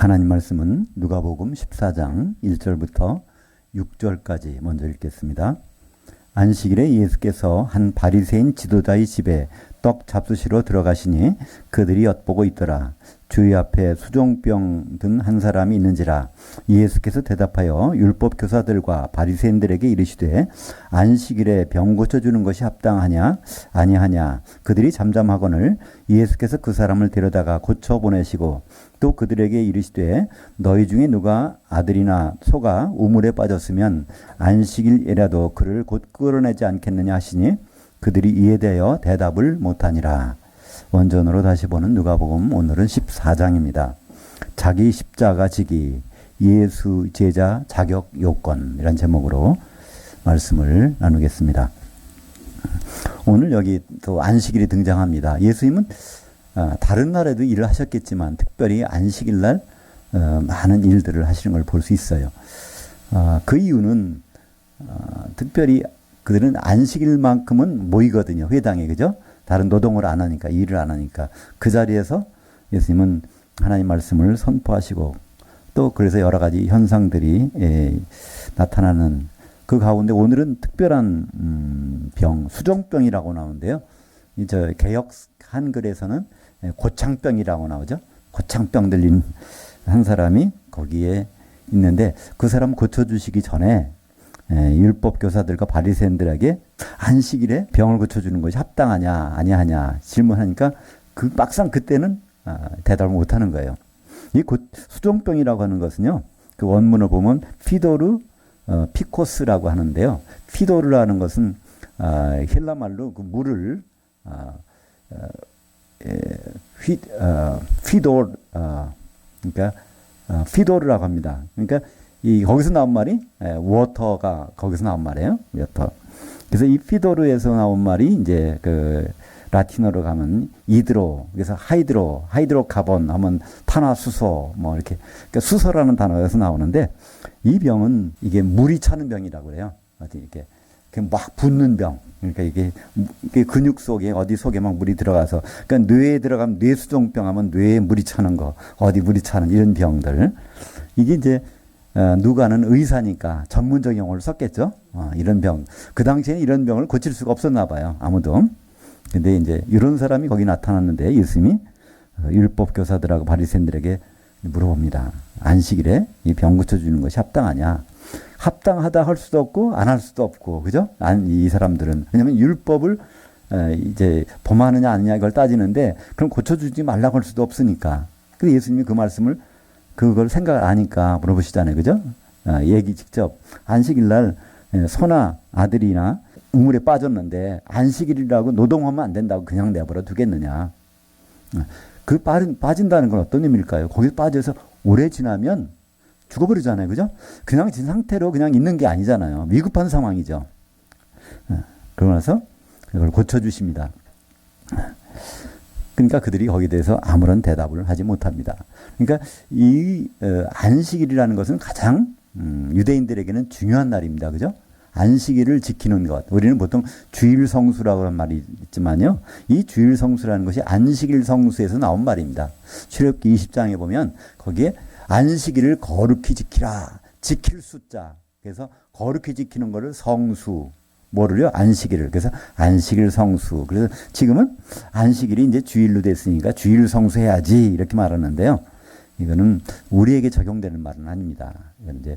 하나님 말씀은 누가복음 14장 1절부터 6절까지 먼저 읽겠습니다. 안식일에 예수께서 한 바리새인 지도자의 집에 떡 잡수시러 들어가시니 그들이 엿보고 있더라. 주의 앞에 수종병 든 한 사람이 있는지라. 예수께서 대답하여 율법 교사들과 바리새인들에게 이르시되 안식일에 병 고쳐주는 것이 합당하냐 아니하냐. 그들이 잠잠하거늘 예수께서 그 사람을 데려다가 고쳐 보내시고 또 그들에게 이르시되 너희 중에 누가 아들이나 소가 우물에 빠졌으면 안식일이라도 그를 곧 끌어내지 않겠느냐 하시니 그들이 이에 대하여 대답을 못하니라. 원전으로 다시 보는 누가복음 오늘은 14장입니다. 자기 십자가 지기 예수 제자 자격 요건 이란 제목으로 말씀을 나누겠습니다. 오늘 여기 또 안식일이 등장합니다. 예수님은 다른 날에도 일을 하셨겠지만 특별히 안식일 날 많은 일들을 하시는 걸 볼 수 있어요. 그 이유는 특별히 그들은 안식일만큼은 모이거든요. 회당에. 그죠? 다른 노동을 안 하니까, 일을 안 하니까. 그 자리에서 예수님은 하나님 말씀을 선포하시고 또 그래서 여러 가지 현상들이 나타나는 그 가운데 오늘은 특별한 병, 수종병이라고 나오는데요. 저 개역 한글에서는 고창병이라고 나오죠. 고창병 들린 한 사람이 거기에 있는데 그 사람 고쳐주시기 전에 율법 교사들과 바리새인들에게 안식일에 병을 고쳐주는 것이 합당하냐 아니하냐 질문하니까 막상 그때는 대답을 못하는 거예요. 이 수종병이라고 하는 것은요, 그 원문을 보면 피도르 피코스라고 하는데요. 피도르라는 것은 헬라 말로 그 물을 그러니까 피도르라고 합니다. 그러니까 거기서 나온 말이 워터가 거기서 나온 말이에요. 워터. 그래서 이 피도르에서 나온 말이 이제 그 라틴어로 가면 이드로, 그래서 하이드로카본 하면 탄화수소 뭐 이렇게, 그러니까 수소라는 단어에서 나오는데 이 병은 이게 물이 차는 병이라고 그래요. 어디 이렇게 막 붓는 병. 그러니까 이게 근육 속에 어디 속에 막 물이 들어가서, 그러니까 뇌에 들어가면 뇌수종병 하면 뇌에 물이 차는 거, 어디 물이 차는 이런 병들. 이게 이제 누가는 의사니까 전문적 용어를 썼겠죠. 이런 병. 그 당시에는 이런 병을 고칠 수가 없었나 봐요. 아무도. 근데 이제 이런 사람이 거기 나타났는데 예수님이 율법 교사들하고 바리새인들에게 물어봅니다. 안식일에 이 병 고쳐주는 것이 합당하냐? 합당하다 할 수도 없고 안 할 수도 없고, 그죠? 이 사람들은. 왜냐면 율법을 이제 범하느냐 아니냐 이걸 따지는데 그럼 고쳐주지 말라고 할 수도 없으니까. 근데 예수님이 그 말씀을 그걸 생각을 아니까 물어보시잖아요. 그죠? 얘기 직접. 안식일 날 소나 아들이나 우물에 빠졌는데 안식일이라고 노동하면 안 된다고 그냥 내버려 두겠느냐. 그 빠진다는 건 어떤 의미일까요? 거기 빠져서 오래 지나면 죽어버리잖아요. 그죠? 그냥 진 상태로 그냥 있는 게 아니잖아요. 위급한 상황이죠. 그러고 나서 그걸 고쳐주십니다. 그러니까 그들이 거기에 대해서 아무런 대답을 하지 못합니다. 그러니까 이 안식일이라는 것은 가장 유대인들에게는 중요한 날입니다. 그죠? 안식일을 지키는 것. 우리는 보통 주일 성수라고 하는 말이 있지만요. 이 주일 성수라는 것이 안식일 성수에서 나온 말입니다. 출애굽기 20장에 보면 거기에 안식일을 거룩히 지키라. 지킬 숫자. 그래서 거룩히 지키는 것을 성수. 뭐를요? 안식일을. 그래서 안식일 성수. 그래서 지금은 안식일이 이제 주일로 됐으니까 주일 성수해야지 이렇게 말하는데요. 이거는 우리에게 적용되는 말은 아닙니다. 이건 이제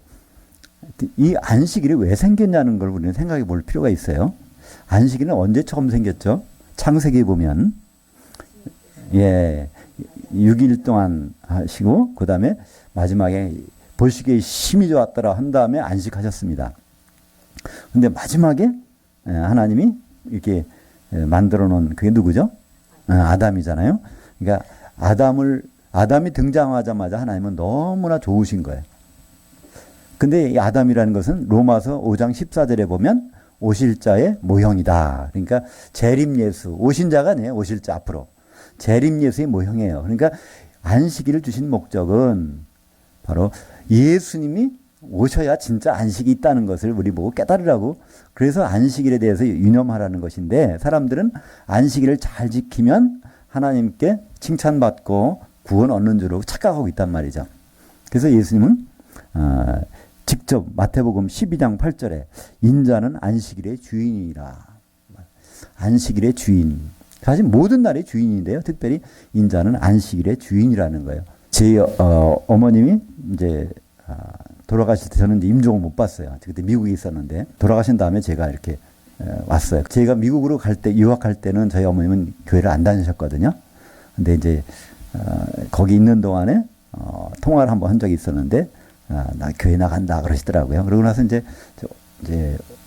이 안식일이 왜 생겼냐는 걸 우리는 생각해 볼 필요가 있어요. 안식일은 언제 처음 생겼죠? 창세기에 보면 6일 동안 하시고 그 다음에 마지막에 보시기에 힘이 좋았더라 한 다음에 안식하셨습니다. 근데 마지막에 하나님이 이렇게 만들어 놓은 그게 누구죠? 아담이잖아요. 그러니까 아담이 등장하자마자 하나님은 너무나 좋으신 거예요. 근데 이 아담이라는 것은 로마서 5장 14절에 보면 오실 자의 모형이다. 그러니까 재림 예수, 오신 자가 아니에요. 오실 자 앞으로. 재림 예수의 모형이에요. 그러니까 안식일을 주신 목적은 바로 예수님이 오셔야 진짜 안식이 있다는 것을 우리 보고 깨달으라고, 그래서 안식일에 대해서 유념하라는 것인데 사람들은 안식일을 잘 지키면 하나님께 칭찬받고 구원 얻는 줄로 착각하고 있단 말이죠. 그래서 예수님은 직접 마태복음 12장 8절에 인자는 안식일의 주인이라. 안식일의 주인. 사실 모든 날의 주인인데요. 특별히 인자는 안식일의 주인이라는 거예요. 제 어머님이 이제 돌아가실 때 저는 이제 임종을 못 봤어요. 그때 미국에 있었는데 돌아가신 다음에 제가 이렇게 왔어요. 제가 미국으로 갈 때, 유학할 때는 저희 어머님은 교회를 안 다니셨거든요. 근데 이제 거기 있는 동안에 통화를 한번 한 적이 있었는데 나 교회 나간다 그러시더라고요. 그러고 나서 이제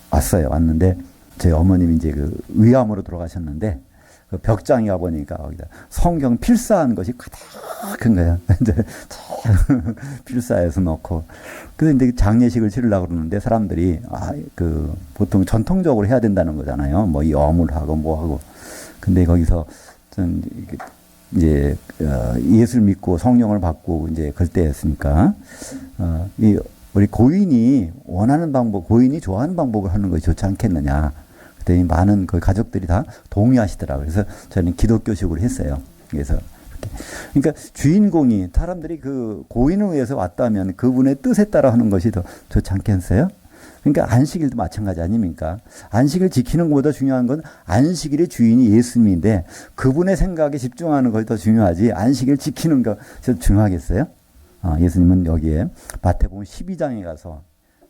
왔어요. 왔는데 저희 어머님이 이제 그 위암으로 돌아가셨는데 그 벽장에 가 보니까 거기다 성경 필사한 것이 가득한 거예요. 이제 필사해서 넣고. 그래서 이제 장례식을 치르려고 그러는데 사람들이 보통 전통적으로 해야 된다는 거잖아요. 뭐 이 어물 하고 뭐 하고. 근데 거기서 전 이제 예수를 믿고 성령을 받고 이제 그럴 때였으니까 우리 고인이 원하는 방법, 고인이 좋아하는 방법을 하는 것이 좋지 않겠느냐. 그랬더니 많은 그 가족들이 다 동의하시더라고요. 그래서 저는 기독교식으로 했어요. 그래서 그러니까 주인공이 사람들이 그 고인을 위해서 왔다면 그분의 뜻에 따라 하는 것이 더 좋지 않겠어요? 그러니까 안식일도 마찬가지 아닙니까? 안식일 지키는 것보다 중요한 건 안식일의 주인이 예수님인데 그분의 생각에 집중하는 것이 더 중요하지 안식일 지키는 것이 더 중요하겠어요? 예수님은 여기에 마태복음 12장에 가서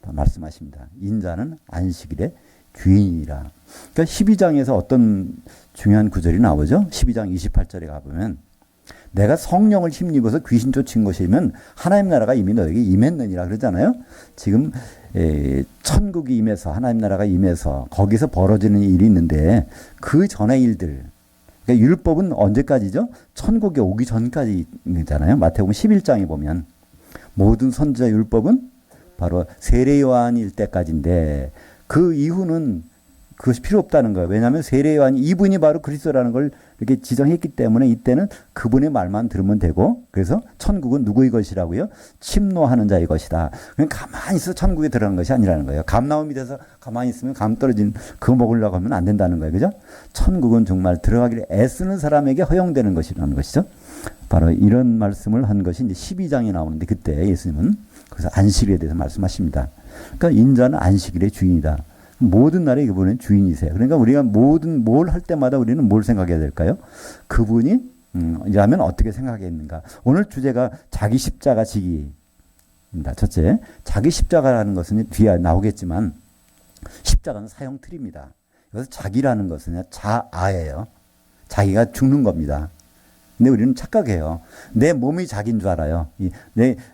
말씀하십니다. 인자는 안식일의 주인이라. 그러니까 12장에서 어떤 중요한 구절이 나오죠? 12장 28절에 가보면 내가 성령을 힘입어서 귀신 쫓은 것이면 하나님 나라가 이미 너에게 임했느니라 그러잖아요. 지금 천국이 임해서 하나님 나라가 임해서 거기서 벌어지는 일이 있는데 그 전의 일들 그러니까 율법은 언제까지죠? 천국에 오기 전까지잖아요. 마태복음 11장에 보면 모든 선지자 율법은 바로 세례 요한일 때까지인데 그 이후는 그것이 필요 없다는 거예요. 왜냐하면 세례 요한 이분이 바로 그리스도라는 걸 이렇게 지정했기 때문에 이때는 그분의 말만 들으면 되고 그래서 천국은 누구의 것이라고요? 침노하는 자의 것이다. 그냥 가만히 있어서 천국에 들어가는 것이 아니라는 거예요. 감 나온 밑에서 가만히 있으면 감 떨어진 그거 먹으려고 하면 안 된다는 거예요. 그죠? 천국은 정말 들어가기를 애쓰는 사람에게 허용되는 것이라는 것이죠. 바로 이런 말씀을 한 것이 이제 12장에 나오는데 그때 예수님은 그래서 안식일에 대해서 말씀하십니다. 그러니까 인자는 안식일의 주인이다. 모든 날에 그분은 주인이세요. 그러니까 우리가 모든 뭘 할 때마다 우리는 뭘 생각해야 될까요? 그분이 이라면 어떻게 생각했는가? 오늘 주제가 자기 십자가 지기입니다. 첫째, 자기 십자가라는 것은 뒤에 나오겠지만 십자가는 사형 틀입니다. 여기서 자기라는 것은 자아예요. 자기가 죽는 겁니다. 근데 우리는 착각해요. 내 몸이 자기인 줄 알아요.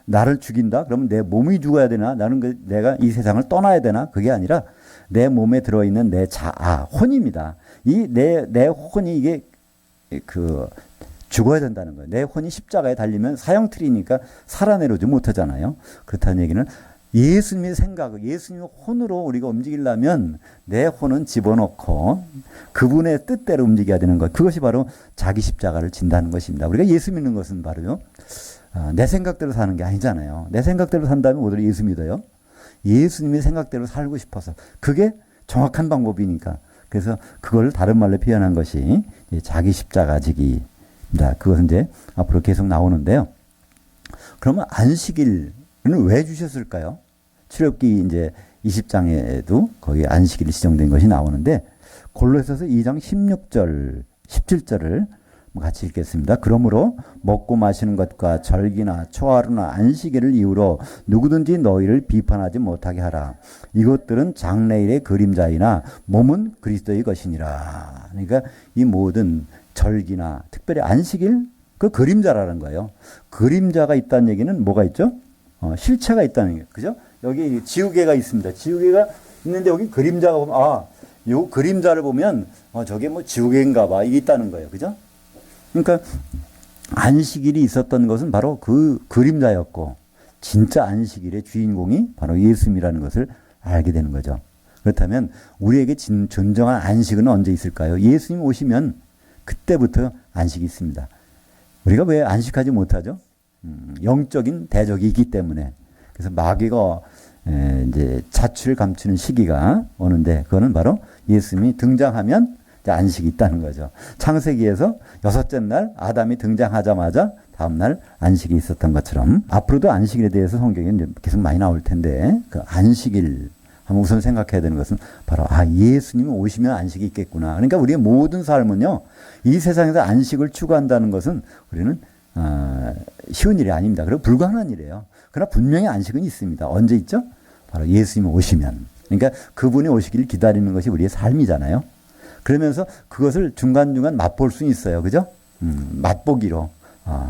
나를 죽인다? 그러면 내 몸이 죽어야 되나? 나는 내가 이 세상을 떠나야 되나? 그게 아니라 내 몸에 들어있는 내 자아, 혼입니다. 내 혼이 이게 죽어야 된다는 거예요. 내 혼이 십자가에 달리면 사형틀이니까 살아내려오지 못하잖아요. 그렇다는 얘기는 예수님의 생각, 예수님의 혼으로 우리가 움직이려면 내 혼은 집어넣고 그분의 뜻대로 움직여야 되는 것. 그것이 바로 자기 십자가를 진다는 것입니다. 우리가 예수 믿는 것은 바로요. 내 생각대로 사는 게 아니잖아요. 내 생각대로 산다면 오히려 예수 믿어요. 예수님의 생각대로 살고 싶어서 그게 정확한 방법이니까 그래서 그걸 다른 말로 표현한 것이 자기 십자가 지기입니다. 그것은 이제 앞으로 계속 나오는데요. 그러면 안식일은 왜 주셨을까요? 출애굽기 이제 20장에도 거기 안식일이 지정된 것이 나오는데 골로새서 2장 16절, 17절을 같이 읽겠습니다. 그러므로 먹고 마시는 것과 절기나 초하루나 안식일을 이유로 누구든지 너희를 비판하지 못하게 하라. 이것들은 장래일의 그림자이나 몸은 그리스도의 것이니라. 그러니까 이 모든 절기나 특별히 안식일 그 그림자라는 거예요. 그림자가 있다는 얘기는 뭐가 있죠? 실체가 있다는 얘기예요. 그죠? 여기 지우개가 있습니다. 지우개가 있는데 여기 그림자가 보면 요 그림자를 보면 저게 뭐 지우개인가 봐. 이게 있다는 거예요. 그죠? 그러니까 안식일이 있었던 것은 바로 그 그림자였고 진짜 안식일의 주인공이 바로 예수님이라는 것을 알게 되는 거죠. 그렇다면 우리에게 진정한 안식은 언제 있을까요? 예수님 오시면 그때부터 안식이 있습니다. 우리가 왜 안식하지 못하죠? 영적인 대적이 있기 때문에. 그래서 마귀가 이제 자취를 감추는 시기가 오는데 그거는 바로 예수님이 등장하면 안식이 있다는 거죠. 창세기에서 6째 날 아담이 등장하자마자 다음날 안식이 있었던 것처럼 앞으로도 안식일에 대해서 성경에 이제 계속 많이 나올 텐데 그 안식일 한번 우선 생각해야 되는 것은 바로 예수님이 오시면 안식이 있겠구나. 그러니까 우리의 모든 삶은요. 이 세상에서 안식을 추구한다는 것은 우리는 쉬운 일이 아닙니다. 그리고 불가능한 일이에요. 그러나 분명히 안식은 있습니다. 언제 있죠? 바로 예수님이 오시면. 그러니까 그분이 오시기를 기다리는 것이 우리의 삶이잖아요. 그러면서 그것을 중간중간 맛볼 수 있어요. 그죠? 맛보기로.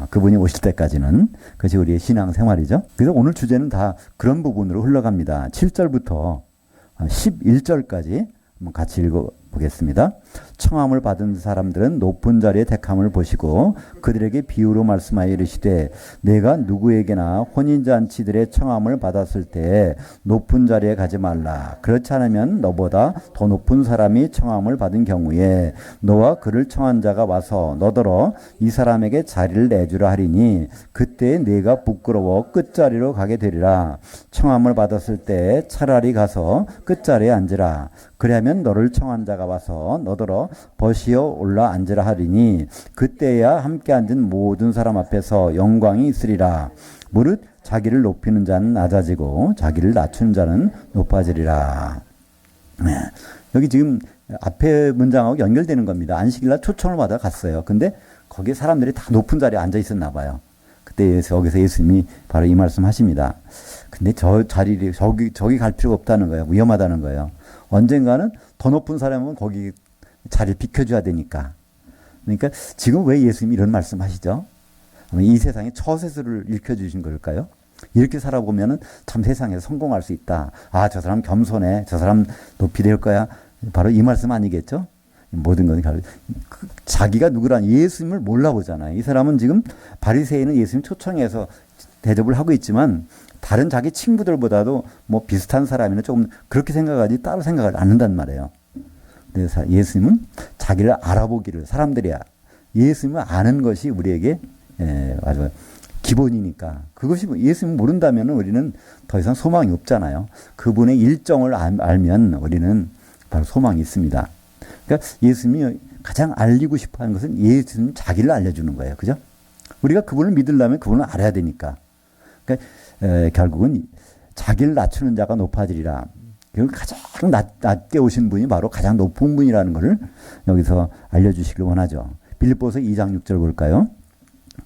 그분이 오실 때까지는. 그것이 우리의 신앙 생활이죠. 그래서 오늘 주제는 다 그런 부분으로 흘러갑니다. 7절부터 11절까지 한번 같이 읽어보겠습니다. 청함을 받은 사람들은 높은 자리에 택함을 보시고 그들에게 비유로 말씀하여 이르시되 내가 누구에게나 혼인잔치들의 청함을 받았을 때 높은 자리에 가지 말라. 그렇지 않으면 너보다 더 높은 사람이 청함을 받은 경우에 너와 그를 청한 자가 와서 너더러 이 사람에게 자리를 내주라 하리니 그때 네가 부끄러워 끝자리로 가게 되리라. 청함을 받았을 때 차라리 가서 끝자리에 앉으라. 그리하면 너를 청한 자가 와서 너더러 벗이어 올라 앉으라 하리니 그때야 함께 앉은 모든 사람 앞에서 영광이 있으리라. 무릇 자기를 높이는 자는 낮아지고 자기를 낮추는 자는 높아지리라. 여기 지금 앞에 문장하고 연결되는 겁니다. 안식일날 초청을 받아 갔어요. 근데 거기에 사람들이 다 높은 자리에 앉아 있었나 봐요. 그때 여기서 예수님이 바로 이 말씀 하십니다. 근데 저 자리를 저기 갈 필요가 없다는 거예요. 위험하다는 거예요. 언젠가는 더 높은 사람은 거기 자리를 비켜줘야 되니까. 그러니까 지금 왜 예수님이 이런 말씀 하시죠? 이 세상에 처세술을 일으켜주신 걸까요? 이렇게 살아보면은 참 세상에서 성공할 수 있다. 저 사람 겸손해. 저 사람 높이 될 거야. 바로 이 말씀 아니겠죠? 모든 건 자기가 누구란 예수님을 몰라보잖아요. 이 사람은 지금 바리새인은 예수님 초청해서 대접을 하고 있지만 다른 자기 친구들보다도 뭐 비슷한 사람이나 조금 그렇게 생각하지 따로 생각을 안 한단 말이에요. 그래서 예수님은 자기를 알아보기를 사람들이야. 예수님을 아는 것이 우리에게 아주 기본이니까 그것이 예수님 모른다면 우리는 더 이상 소망이 없잖아요. 그분의 일정을 알면 우리는 바로 소망이 있습니다. 그러니까 예수님이 가장 알리고 싶어하는 것은 예수님 자기를 알려주는 거예요. 그죠? 우리가 그분을 믿으려면 그분을 알아야 되니까. 그러니까 결국은 자기를 낮추는 자가 높아지리라. 가장 낮게 오신 분이 바로 가장 높은 분이라는 것을 여기서 알려주시길 원하죠. 빌립보서 2장 6절 볼까요?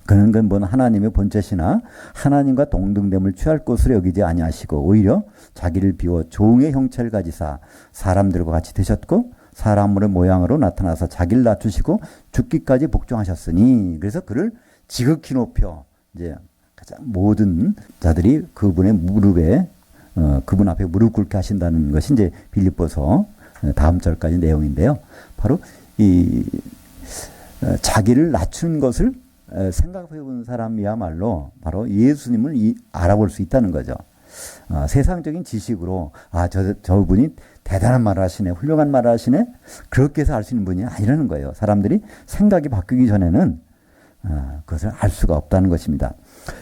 그는 근본 하나님의 본체시나 하나님과 동등됨을 취할 것으로 여기지 아니하시고 오히려 자기를 비워 종의 형체를 가지사 사람들과 같이 되셨고 사람의 모양으로 나타나서 자기를 낮추시고 죽기까지 복종하셨으니 그래서 그를 지극히 높여 이제 가장 모든 자들이 그분의 무릎에 그분 앞에 무릎 꿇게 하신다는 것이 이제 빌립보서 다음 절까지 내용인데요. 바로 이 자기를 낮춘 것을 생각해 본 사람이야말로 바로 예수님을 알아볼 수 있다는 거죠. 세상적인 지식으로 저분이 대단한 말을 하시네, 훌륭한 말을 하시네, 그렇게 해서 알 수 있는 분이 아니라는 거예요. 사람들이 생각이 바뀌기 전에는 그것을 알 수가 없다는 것입니다.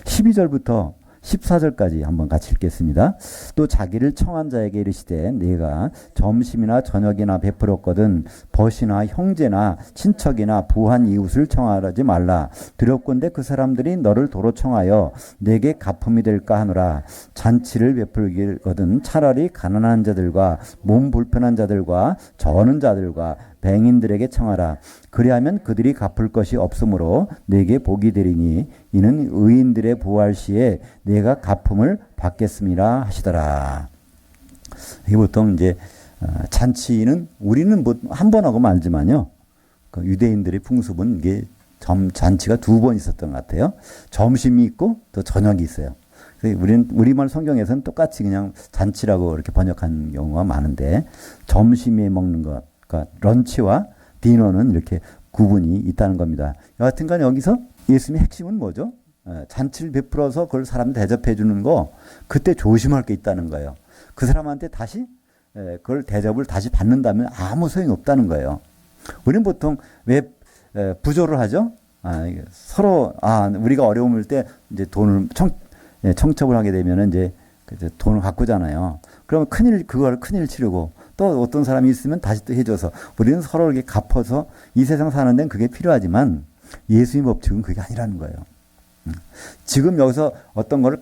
12절부터 14절까지 한번 같이 읽겠습니다. 또 자기를 청한 자에게 이르시되 네가 점심이나 저녁이나 베풀었거든 벗이나 형제나 친척이나 부한 이웃을 청하지 말라. 두렵건대 그 사람들이 너를 도로 청하여 내게 가품이 될까 하노라. 잔치를 베풀거든 차라리 가난한 자들과 몸 불편한 자들과 저는 자들과 뱅인들에게 청하라. 그리하면 그들이 갚을 것이 없으므로 내게 복이 되리니 이는 의인들의 부활 시에 내가 갚음을 받겠음이라 하시더라. 이게 보통 이제 잔치는 우리는 뭐 한 번 하고 말지만요. 그 유대인들의 풍습은 이게 잔치가 두 번 있었던 것 같아요. 점심이 있고 또 저녁이 있어요. 우리말 성경에서는 똑같이 그냥 잔치라고 이렇게 번역한 경우가 많은데 점심에 먹는 것 그러니까 런치와 디너는 이렇게 구분이 있다는 겁니다. 여하튼간 여기서 예수님의 핵심은 뭐죠? 잔치를 베풀어서 그걸 사람 대접해 주는 거 그때 조심할 게 있다는 거예요. 그 사람한테 다시 그걸 대접을 다시 받는다면 아무 소용이 없다는 거예요. 우리는 보통 왜 부조를 하죠? 서로 우리가 어려움일 때 이제 돈을 청첩을 하게 되면은 이제 돈을 바꾸잖아요. 그러면 그걸 큰일 치르고 또 어떤 사람이 있으면 다시 또 해줘서 우리는 서로 이렇게 갚아서 이 세상 사는 데는 그게 필요하지만 예수님 법칙은 그게 아니라는 거예요. 지금 여기서 어떤 거를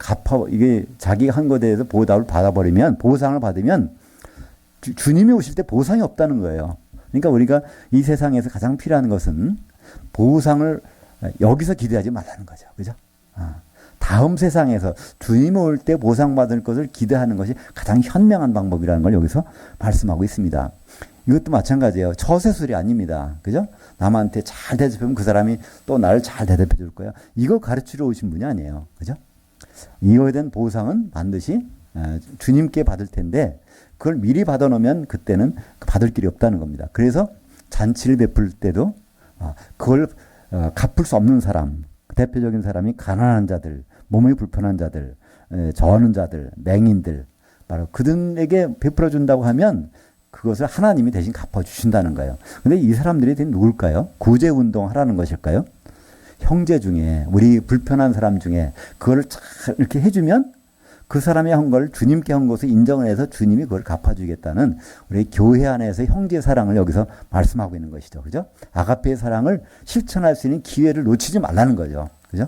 이게 자기가 한 것에 대해서 보답을 받아버리면, 보상을 받으면 주님이 오실 때 보상이 없다는 거예요. 그러니까 우리가 이 세상에서 가장 필요한 것은 보상을 여기서 기대하지 말라는 거죠. 그죠? 다음 세상에서 주님 올 때 보상받을 것을 기대하는 것이 가장 현명한 방법이라는 걸 여기서 말씀하고 있습니다. 이것도 마찬가지예요. 처세술이 아닙니다. 그죠? 남한테 잘 대접하면 그 사람이 또 나를 잘 대접해 줄 거야. 이거 가르치러 오신 분이 아니에요. 그죠? 이거에 대한 보상은 반드시 주님께 받을 텐데 그걸 미리 받아놓으면 그때는 받을 길이 없다는 겁니다. 그래서 잔치를 베풀 때도 그걸 갚을 수 없는 사람, 대표적인 사람이 가난한 자들, 몸이 불편한 자들, 저하는 자들, 맹인들, 바로 그들에게 베풀어 준다고 하면 그것을 하나님이 대신 갚아주신다는 거예요. 근데 이 사람들이 대체 누굴까요? 구제운동 하라는 것일까요? 형제 중에, 우리 불편한 사람 중에 그걸 잘 이렇게 해주면 그 사람이 한 걸 주님께 한 것을 인정을 해서 주님이 그걸 갚아주겠다는 우리 교회 안에서 형제 사랑을 여기서 말씀하고 있는 것이죠. 그죠? 아가페의 사랑을 실천할 수 있는 기회를 놓치지 말라는 거죠. 그죠?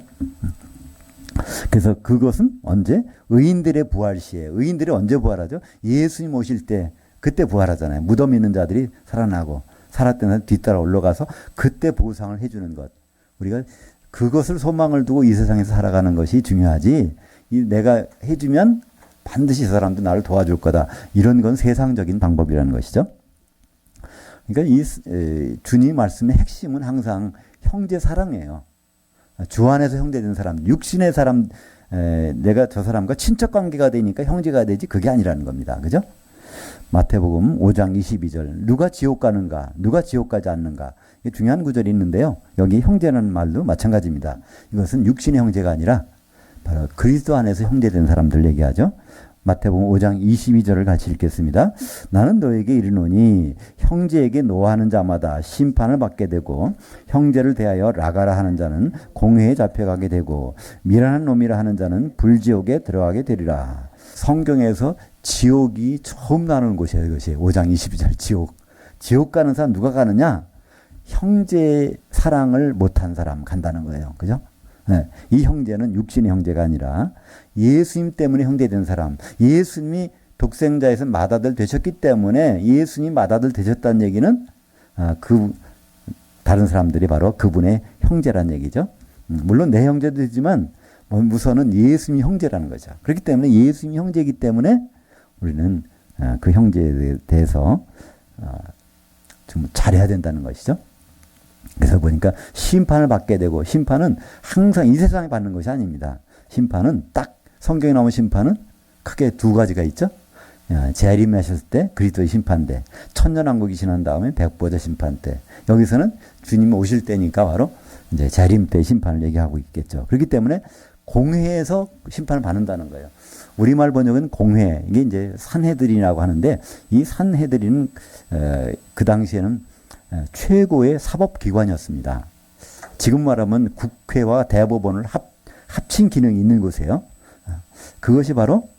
그래서 그것은 언제? 의인들의 부활 시에. 의인들이 언제 부활하죠? 예수님 오실 때 그때 부활하잖아요. 무덤 있는 자들이 살아나고 살았던 사람 뒤따라 올라가서 그때 보상을 해주는 것. 우리가 그것을 소망을 두고 이 세상에서 살아가는 것이 중요하지. 내가 해주면 반드시 이 사람도 나를 도와줄 거다. 이런 건 세상적인 방법이라는 것이죠. 그러니까 이 주님 말씀의 핵심은 항상 형제 사랑이에요. 주 안에서 형제된 사람, 육신의 사람, 내가 저 사람과 친척 관계가 되니까 형제가 되지 그게 아니라는 겁니다. 그죠? 마태복음 5장 22절 누가 지옥 가는가 누가 지옥 가지 않는가 이게 중요한 구절이 있는데요. 여기 형제라는 말도 마찬가지입니다. 이것은 육신의 형제가 아니라 바로 그리스도 안에서 형제된 사람들 얘기하죠. 마태복음 5장 22절을 같이 읽겠습니다. 나는 너에게 이르노니 형제에게 노하는 자마다 심판을 받게 되고 형제를 대하여 라가라 하는 자는 공회에 잡혀가게 되고 미련한 놈이라 하는 자는 불지옥에 들어가게 되리라. 성경에서 지옥이 처음 나오는 곳이에요. 이것이 5장 22절 지옥. 지옥 가는 사람 누가 가느냐? 형제 사랑을 못한 사람 간다는 거예요. 그죠? 네. 이 형제는 육신의 형제가 아니라 예수님 때문에 형제된 사람. 예수님이 독생자에서 맏아들 되셨기 때문에 예수님 맏아들 되셨다는 얘기는 그 다른 사람들이 바로 그분의 형제란 얘기죠. 물론 내 형제도 되지만 우선은 예수님이 형제라는 거죠. 그렇기 때문에 예수님이 형제이기 때문에 우리는 그 형제에 대해서 좀 잘해야 된다는 것이죠. 그래서 보니까 심판을 받게 되고 심판은 항상 이 세상에 받는 것이 아닙니다. 심판은 딱 성경에 나오는 심판은 크게 두 가지가 있죠. 재림하셨을 때 그리스도의 심판대, 천년왕국이 지난 다음에 백보자 심판대. 여기서는 주님 오실 때니까 바로 이제 재림 때 심판을 얘기하고 있겠죠. 그렇기 때문에 공회에서 심판을 받는다는 거예요. 우리말 번역은 공회, 이게 이제 산헤드린이라고 하는데 이 산헤드린은 그 당시에는 최고의 사법기관이었습니다. 지금 말하면 국회와 대법원을 합친 기능이 있는 곳이에요. 그것이 바로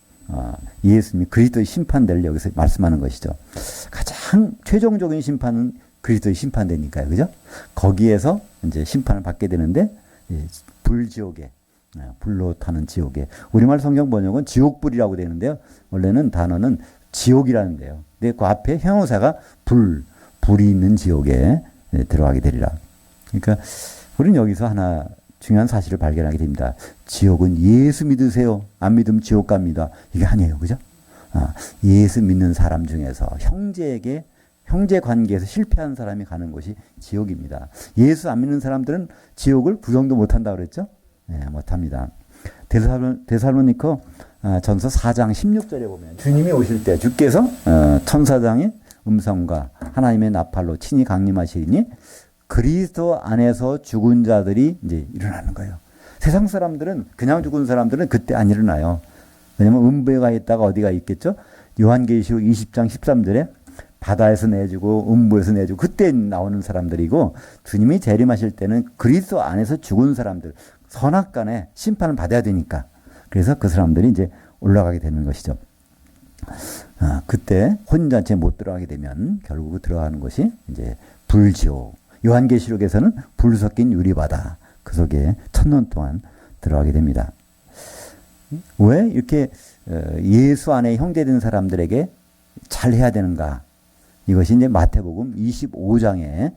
예수님이 그리스도의 심판대를 여기서 말씀하는 것이죠. 가장 최종적인 심판은 그리스도의 심판대니까요. 그죠? 거기에서 이제 심판을 받게 되는데 불지옥에 불로 타는 지옥에 우리말 성경 번역은 지옥불이라고 되는데요. 원래는 단어는 지옥이라는데요. 근데 그 앞에 형용사가 불이 있는 지옥에 들어가게 되리라. 그러니까 우리는 여기서 하나 중요한 사실을 발견하게 됩니다. 지옥은 예수 믿으세요. 안 믿으면 지옥 갑니다. 이게 아니에요. 그죠? 예수 믿는 사람 중에서 형제 관계에서 실패한 사람이 가는 곳이 지옥입니다. 예수 안 믿는 사람들은 지옥을 구경도 못한다고 그랬죠? 네, 못합니다. 데살로니커 전서 4장 16절에 보면 주님이 오실 때 주께서 천사장의 음성과 하나님의 나팔로 친히 강림하시니 그리스도 안에서 죽은 자들이 이제 일어나는 거예요. 세상 사람들은 그냥 죽은 사람들은 그때 안 일어나요. 왜냐면 음부에 있다가 어디가 있겠죠? 요한계시록 20장 13절에 바다에서 내주고 음부에서 내주고 그때 나오는 사람들이고 주님이 재림하실 때는 그리스도 안에서 죽은 사람들 선악간에 심판을 받아야 되니까 그래서 그 사람들이 이제 올라가게 되는 것이죠. 그때 혼인잔치에 못 들어가게 되면 결국 들어가는 것이 이제 불지옥. 요한계시록에서는 불 섞인 유리바다. 그 속에 1000년 동안 들어가게 됩니다. 왜 이렇게 예수 안에 형제된 사람들에게 잘해야 되는가? 이것이 이제 마태복음 25장에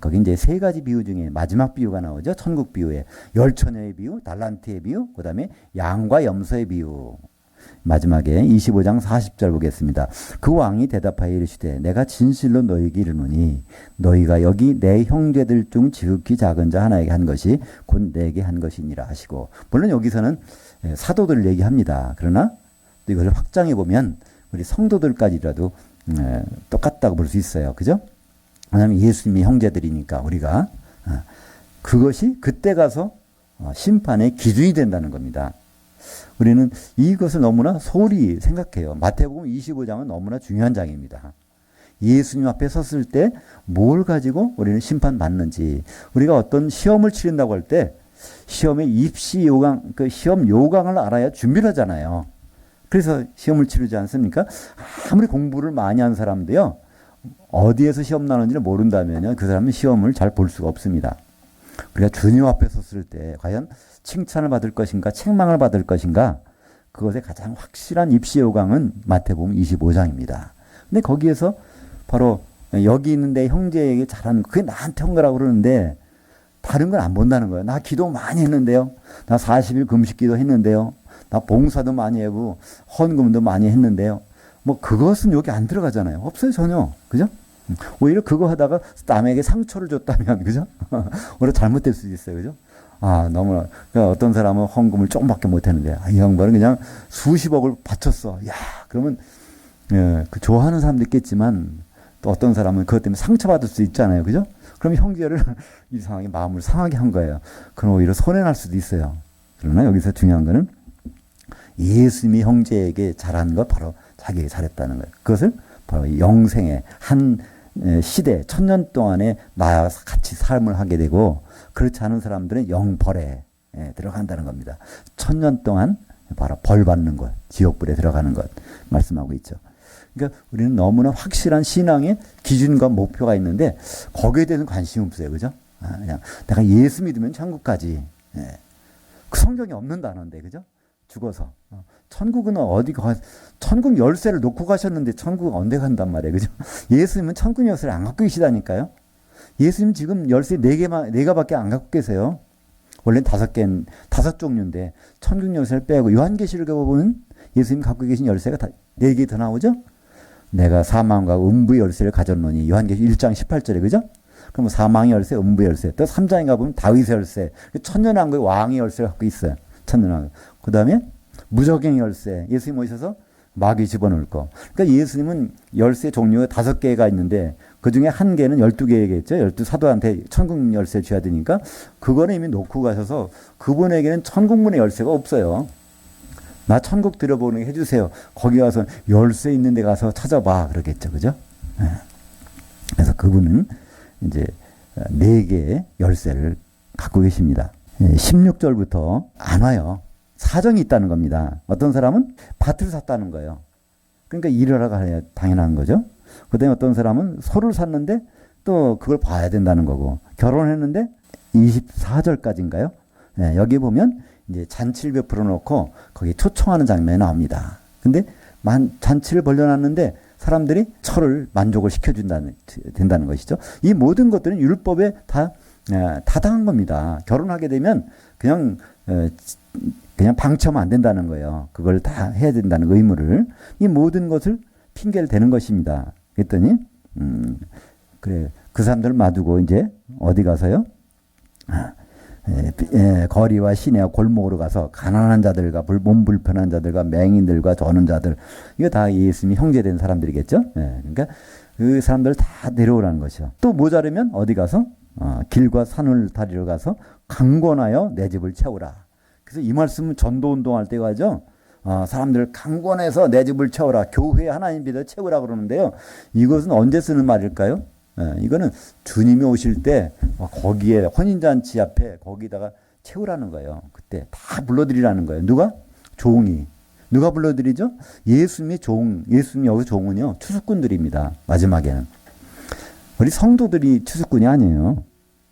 거기 이제 세 가지 비유 중에 마지막 비유가 나오죠. 천국 비유에 열처녀의 비유, 달란트의 비유, 그 다음에 양과 염소의 비유. 마지막에 25장 40절 보겠습니다. 그 왕이 대답하여 이르시되 내가 진실로 너희에게 이르노니 너희가 여기 내 형제들 중 지극히 작은 자 하나에게 한 것이 곧 내게 한 것이니라 하시고, 물론 여기서는 사도들 얘기합니다. 그러나 또 이것을 확장해 보면 우리 성도들까지라도 똑같다고 볼 수 있어요. 그죠? 왜냐하면 예수님이 형제들이니까 우리가 그것이 그때 가서 심판의 기준이 된다는 겁니다. 우리는 이것을 너무나 소홀히 생각해요. 마태복음 25장은 너무나 중요한 장입니다. 예수님 앞에 섰을 때 뭘 가지고 우리는 심판받는지, 우리가 어떤 시험을 치른다고 할 때 시험의 입시 요강, 그 시험 요강을 알아야 준비를 하잖아요. 그래서 시험을 치르지 않습니까? 아무리 공부를 많이 한 사람도요, 어디에서 시험 나는지를 모른다면요, 그 사람은 시험을 잘 볼 수가 없습니다. 우리가 주님 앞에 섰을 때 과연 칭찬을 받을 것인가, 책망을 받을 것인가, 그것의 가장 확실한 입시 요강은 마태복음 25장입니다. 근데 거기에서 바로 여기 있는데 형제에게 잘하는 거, 그게 나한테 한 거라고 그러는데 다른 건 안 본다는 거예요. 나 기도 많이 했는데요. 나 40일 금식 기도 했는데요. 나 봉사도 많이 하고 헌금도 많이 했는데요. 뭐 그것은 여기 안 들어가잖아요. 없어요, 전혀. 그죠? 오히려 그거 하다가 남에게 상처를 줬다면, 그죠? 오히려 잘못될 수도 있어요. 그죠? 너무, 그러니까 어떤 사람은 헌금을 조금밖에 못 했는데, 이 양반은 그냥 수십억을 바쳤어. 야, 그러면, 그 좋아하는 사람도 있겠지만, 또 어떤 사람은 그것 때문에 상처받을 수 있잖아요. 그죠? 그럼 형제를 이상하게 마음을 상하게 한 거예요. 그럼 오히려 손해날 수도 있어요. 그러나 여기서 중요한 거는 예수님이 형제에게 잘한 것, 바로 자기에게 잘했다는 거예요. 그것을 바로 영생의 한 시대, 1000년 동안에 나와 같이 삶을 하게 되고, 그렇지 않은 사람들은 영벌에 들어간다는 겁니다. 1000년 동안 바로 벌 받는 것, 지옥불에 들어가는 것 말씀하고 있죠. 그러니까 우리는 너무나 확실한 신앙의 기준과 목표가 있는데 거기에 대해서는 관심이 없어요. 그죠? 그냥 내가 예수 믿으면 천국 가지. 그 성경에 없는 단어인데, 그죠? 죽어서. 천국은 어디 가, 천국 열쇠를 놓고 가셨는데 천국 언제 간단 말이에요. 그죠? 예수님은 천국 열쇠를 안 갖고 계시다니까요. 예수님 지금 열쇠 4개밖에 안 갖고 계세요. 원래는 5 종류인데 천국 열쇠를 빼고 요한계시록에 보면 예수님 갖고 계신 열쇠가 4개 더 나오죠? 내가 사망과 음부의 열쇠를 가졌노니, 요한계시록 1장 18절에, 그죠? 그럼 사망의 열쇠, 음부의 열쇠. 또 3장에 가보면 다윗의 열쇠, 천년왕국의 왕의 열쇠를 갖고 있어요. 천년왕국. 그 다음에 무적행의 열쇠, 예수님 오셔서 마귀 집어넣을 거. 그러니까 예수님은 열쇠 종류가 5개가 있는데 그 중에 1개는 12개겠죠. 12사도한테 천국 열쇠 줘야 되니까 그거는 이미 놓고 가셔서 그분에게는 천국문의 열쇠가 없어요. 나 천국 들여보는 게 해주세요. 거기 가서 열쇠 있는 데 가서 찾아봐. 그러겠죠. 그죠? 그래서 그분은 이제 4개의 열쇠를 갖고 계십니다. 16절부터 안 와요. 사정이 있다는 겁니다. 어떤 사람은 밭을 샀다는 거예요. 그러니까 일을 하러 가야 당연한 거죠. 그 다음에 어떤 사람은 소를 샀는데 또 그걸 봐야 된다는 거고, 결혼했는데 24절까지인가요? 여기 보면 이제 잔치를 베풀어 놓고 거기 초청하는 장면이 나옵니다. 근데 잔치를 벌려놨는데 사람들이 철을 만족을 된다는 것이죠. 이 모든 것들은 율법에 다 타당한 겁니다. 결혼하게 되면 그냥 방치하면 안 된다는 거예요. 그걸 다 해야 된다는 의무를. 이 모든 것을 핑계를 대는 것입니다. 그랬더니 그래, 그 사람들을 놔두고 이제 어디 가서요? 거리와 시내와 골목으로 가서 가난한 자들과 몸 불편한 자들과 맹인들과 저는 자들, 이거 다 예수님이 형제된 사람들이겠죠. 그러니까 그 사람들을 다 데려오라는 것이요. 또 모자르면 어디 가서 길과 산을 다리러 가서 강권하여 내 집을 채우라. 그래서 이 말씀은 전도 운동할 때 가죠. 사람들 강권해서 내 집을 채우라. 교회 하나님 믿어 채우라 그러는데요. 이것은 언제 쓰는 말일까요? 이거는 주님이 오실 때 거기에 혼인잔치 앞에 거기다가 채우라는 거예요. 그때 다 불러드리라는 거예요. 누가? 종이. 누가 불러드리죠? 예수님이 예수님이 여기서 종은요, 추수꾼들입니다. 마지막에는. 우리 성도들이 추수꾼이 아니에요.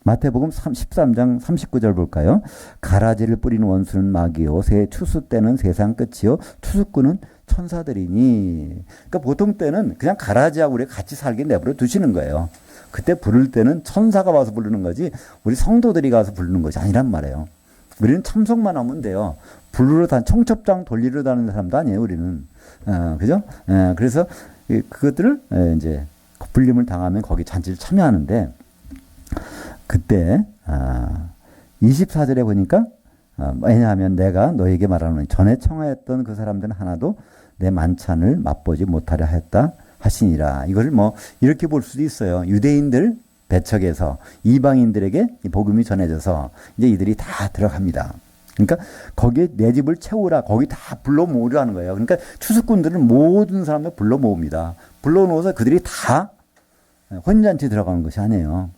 마태복음 13장 39절 볼까요? 가라지를 뿌리는 원수는 마귀요 새 추수 때는 세상 끝이요 추수꾼은 천사들이니. 그러니까 보통 때는 그냥 가라지하고 우리 같이 살게 내버려 두시는 거예요. 그때 부를 때는 천사가 와서 부르는 거지 우리 성도들이 가서 부르는 것이 아니란 말이에요. 우리는 참석만 하면 돼요. 부르러 청첩장 돌리러 다니는 사람도 아니에요. 우리는 그죠? 그래서 그것들을 이제 불림을 당하면 거기 잔치를 참여하는데 그때 24절에 보니까 왜냐하면 내가 너에게 말하노니 전에 청하였던 그 사람들은 하나도 내 만찬을 맛보지 못하려 하였다 하시니라. 이걸 뭐 이렇게 볼 수도 있어요. 유대인들 배척해서 이방인들에게 복음이 전해져서 이제 이들이 다 들어갑니다. 그러니까 거기에 내 집을 채우라. 거기 다 불러 모으라는 거예요. 그러니까 추수꾼들은 모든 사람을 불러 모읍니다. 불러 놓아서 그들이 다 혼인잔치에 들어가는 것이 아니에요.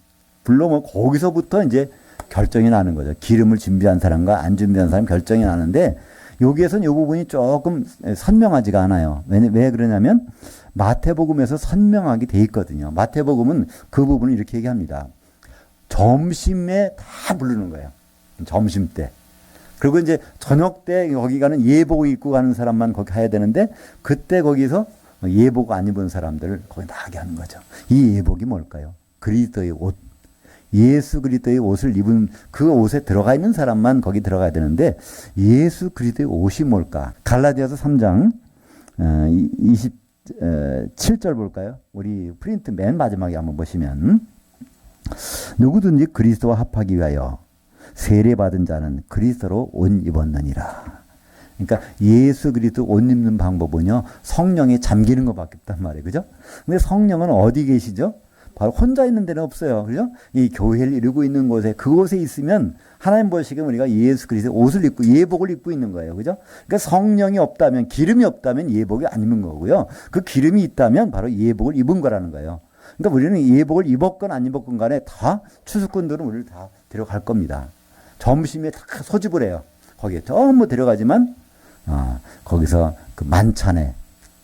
불러 모으고 거기서부터 이제 결정이 나는 거죠. 기름을 준비한 사람과 안 준비한 사람 결정이 나는데 여기에서는 이 부분이 조금 선명하지가 않아요. 왜 그러냐면 마태복음에서 선명하게 돼 있거든요. 마태복음은 그 부분을 이렇게 얘기합니다. 점심에 다 부르는 거예요. 점심 때. 그리고 이제 저녁 때 거기 가는 예복 입고 가는 사람만 거기 가야 되는데 그때 거기서 예복 안 입은 사람들을 거기 나가게 하는 거죠. 이 예복이 뭘까요? 그리스도의 옷. 예수 그리스도의 옷을 입은 그 옷에 들어가 있는 사람만 거기 들어가야 되는데 예수 그리스도의 옷이 뭘까? 갈라디아서 3장 27절 볼까요? 우리 프린트 맨 마지막에 한번 보시면 누구든지 그리스도와 합하기 위하여 세례받은 자는 그리스도로 옷 입었느니라. 그러니까 예수 그리스도 옷 입는 방법은요. 성령에 잠기는 것밖에 없단 말이에요. 그죠? 근데 성령은 어디 계시죠? 바로 혼자 있는 데는 없어요. 그죠? 이 교회를 이루고 있는 곳에 그곳에 있으면 하나님 보시기에 우리가 예수 그리스도 옷을 입고 예복을 입고 있는 거예요. 그죠? 그러니까 성령이 없다면 기름이 없다면 예복이 안 입은 거고요. 그 기름이 있다면 바로 예복을 입은 거라는 거예요. 그러니까 우리는 예복을 입었건 안 입었건 간에 다 추수꾼들은 우리를 다 데려갈 겁니다. 점심에 다 소집을 해요. 거기에 전부 데려가지만 거기서 그 만찬에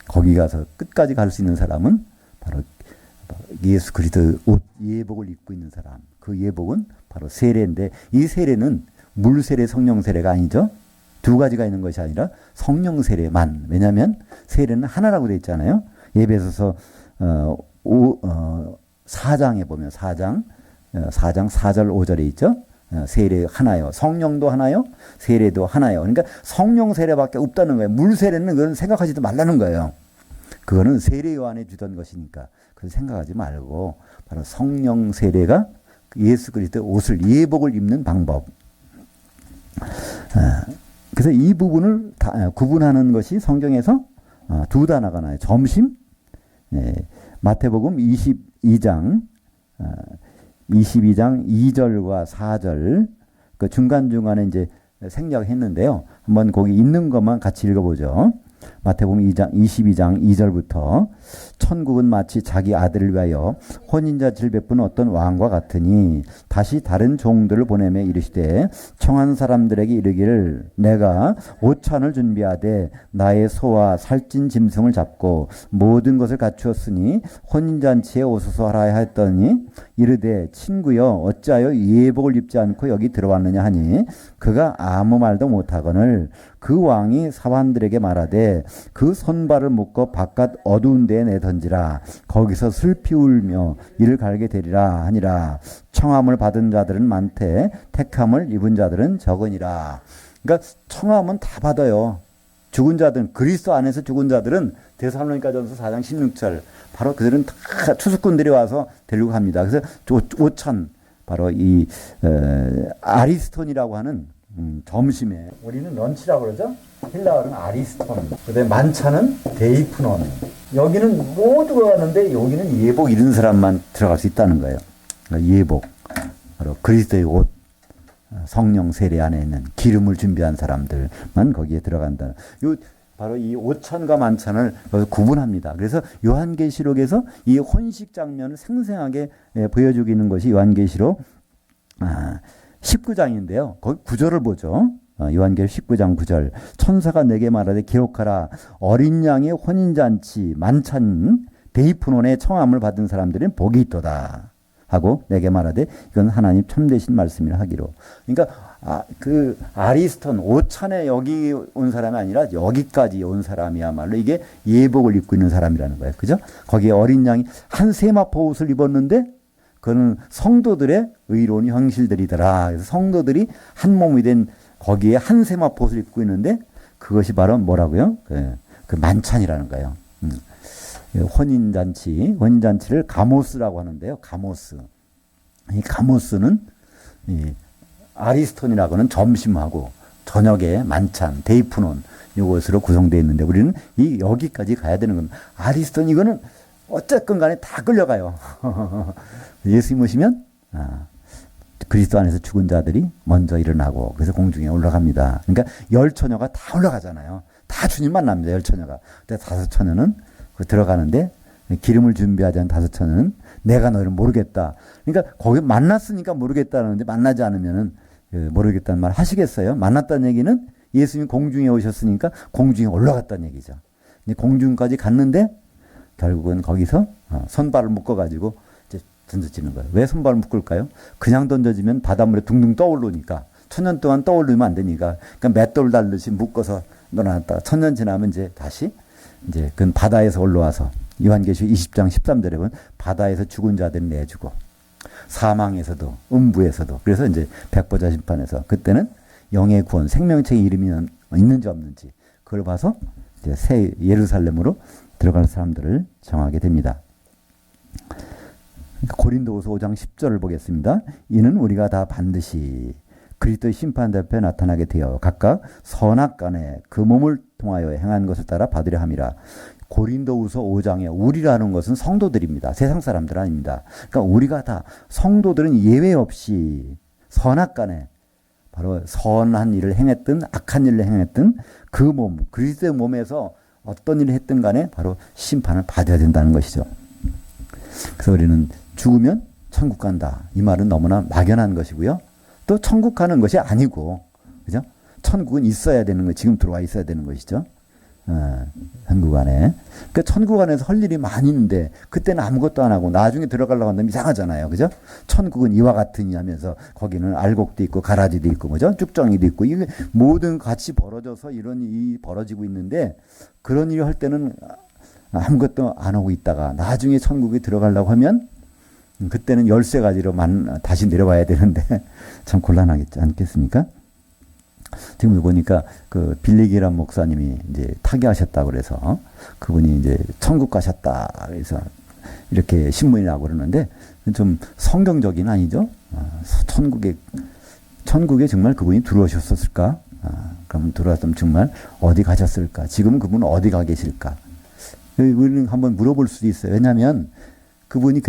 거기 가서 끝까지 갈 수 있는 사람은 바로 예수 그리스도 옷 예복을 입고 있는 사람. 그 예복은 바로 세례인데 이 세례는 물 세례 성령 세례가 아니죠. 두 가지가 있는 것이 아니라 성령 세례만. 왜냐하면 세례는 하나라고 되어 있잖아요. 에베소서 4장에 보면 4장 4절 5절에 있죠. 세례 하나요. 성령도 하나요. 세례도 하나요. 그러니까 성령 세례밖에 없다는 거예요. 물 세례는 그건 생각하지도 말라는 거예요. 그거는 세례 요한에 주던 것이니까 그래서 생각하지 말고 바로 성령 세례가 예수 그리스도의 옷을 예복을 입는 방법. 그래서 이 부분을 다 구분하는 것이 성경에서 두 단어가 나와요. 점심, 마태복음 22장 2절과 4절 그 중간중간에 이제 생략했는데요. 한번 거기 있는 것만 같이 읽어보죠. 마태복음 22장 2절부터 천국은 마치 자기 아들을 위하여 혼인잔치를 베푼 어떤 왕과 같으니 다시 다른 종들을 보내매 이르시되 청한 사람들에게 이르기를 내가 오찬을 준비하되 나의 소와 살찐 짐승을 잡고 모든 것을 갖추었으니 혼인잔치에 오소서 하라 하였더니 이르되 친구여 어찌하여 예복을 입지 않고 여기 들어왔느냐 하니 그가 아무 말도 못하거늘 그 왕이 사환들에게 말하되 그 손발을 묶어 바깥 어두운 데에 내던지라 거기서 슬피 울며 이를 갈게 되리라 하니라. 청함을 받은 자들은 많되 택함을 입은 자들은 적으니라. 그러니까 청함은 다 받아요. 죽은 자들은 그리스도 안에서 죽은 자들은 데살로니가전서 4장 16절 바로 그들은 다 추수꾼들이 와서 데리고 갑니다. 그래서 5천 바로 이 아리스톤이라고 하는 점심에 우리는 런치라고 그러죠. 힐라어는 아리스톤. 그다음에 만찬은 데이프논. 여기는 모두가 가는데 여기는 예복 이런 사람만 들어갈 수 있다는 거예요. 그러니까 예복 바로 그리스도의 옷 성령 세례 안에 있는 기름을 준비한 사람들만 거기에 들어간다. 요 바로 이 오찬과 만찬을 구분합니다. 그래서 요한계시록에서 이 혼식 장면을 생생하게 보여주고 있는 것이 요한계시록 19장인데요. 거기 9절을 보죠. 요한계시록 19장 9절. 천사가 내게 말하되 기록하라. 어린 양의 혼인잔치 만찬 데이프논의 청함을 받은 사람들은 복이 있도다. 하고 내게 말하되 이건 하나님 참되신 말씀이라 하기로. 그러니까 그 아리스톤 오찬에 여기 온 사람이 아니라 여기까지 온 사람이야말로 이게 예복을 입고 있는 사람이라는 거예요. 그죠? 거기에 어린 양이 한 세마포 옷을 입었는데 그는 성도들의 의로운 형실들이더라. 그래서 성도들이 한 몸이 된 거기에 한 세마포 옷을 입고 있는데 그것이 바로 뭐라고요? 그 만찬이라는 거예요. 혼인잔치를 가모스라고 하는데요. 가모스. 이 가모스는 아리스톤이라고는 점심하고 저녁에 만찬, 데이프논 이것으로 구성되어 있는데 우리는 여기까지 가야 되는 겁니다. 아리스톤 이거는 어쨌건 간에 다 끌려가요. 예수님 오시면 그리스도 안에서 죽은 자들이 먼저 일어나고 그래서 공중에 올라갑니다. 그러니까 열 처녀가 다 올라가잖아요. 다 주님 만납니다. 열 처녀가. 근데 다섯 처녀는 들어가는데 기름을 준비하지 않은 다섯 처녀는 내가 너를 모르겠다. 그러니까 거기 만났으니까 모르겠다는데 만나지 않으면은 모르겠다는 말 하시겠어요? 만났다는 얘기는 예수님 공중에 오셨으니까 공중에 올라갔다는 얘기죠. 이제 공중까지 갔는데 결국은 거기서 손발을 묶어가지고 이제 던져지는 거예요. 왜 손발을 묶을까요? 그냥 던져지면 바닷물에 둥둥 떠오르니까 천년 동안 떠오르면 안 되니까 그러니까 맷돌 달듯이 묶어서 넣어놨다가 천년 지나면 이제 다시 이제 그 바다에서 올라와서 요한계시록 20장 13절에 보면 바다에서 죽은 자들을 내주고 사망에서도 음부에서도 그래서 이제 백보자 심판에서 그때는 영의 구원 생명책에 이름이 있는지 없는지 그걸 봐서 이제 새 예루살렘으로 들어갈 사람들을 정하게 됩니다. 고린도후서 5장 10절을 보겠습니다. 이는 우리가 다 반드시 그리스도의 심판 앞에 나타나게 되어 각각 선악간에 그 몸을 통하여 행한 것을 따라 받으려 함이라. 고린도후서 5장에 우리라는 것은 성도들입니다. 세상 사람들 아닙니다. 그러니까 우리가 다 성도들은 예외 없이 선악간에 바로 선한 일을 행했든 악한 일을 행했든 그 몸, 그리스도의 몸에서 어떤 일을 했든 간에 바로 심판을 받아야 된다는 것이죠. 그래서 우리는 죽으면 천국 간다. 이 말은 너무나 막연한 것이고요. 또 천국 가는 것이 아니고, 그죠? 천국은 있어야 되는 거, 지금 들어와 있어야 되는 것이죠. 천국 안에. 그러니까 천국 안에서 할 일이 많이 있는데, 그때는 아무것도 안 하고, 나중에 들어가려고 한다면 이상하잖아요. 그죠? 천국은 이와 같으니 하면서, 거기는 알곡도 있고, 가라지도 있고, 뭐죠? 쭉정이도 있고, 이게 모든 같이 벌어져서 이런 일이 벌어지고 있는데, 그런 일을 할 때는 아무것도 안 하고 있다가, 나중에 천국에 들어가려고 하면, 그때는 13가지로 다시 내려와야 되는데 참 곤란하겠지 않겠습니까? 지금 보니까 그 빌리기란 목사님이 이제 타계하셨다고 그래서 그분이 이제 천국 가셨다 그래서 이렇게 신문이 나고 그러는데 좀 성경적인 아니죠? 천국에 정말 그분이 들어오셨을까? 그러면 들어왔으면 정말 어디 가셨을까? 지금 그분은 어디 가 계실까? 우리는 한번 물어볼 수도 있어요. 왜냐하면 그분이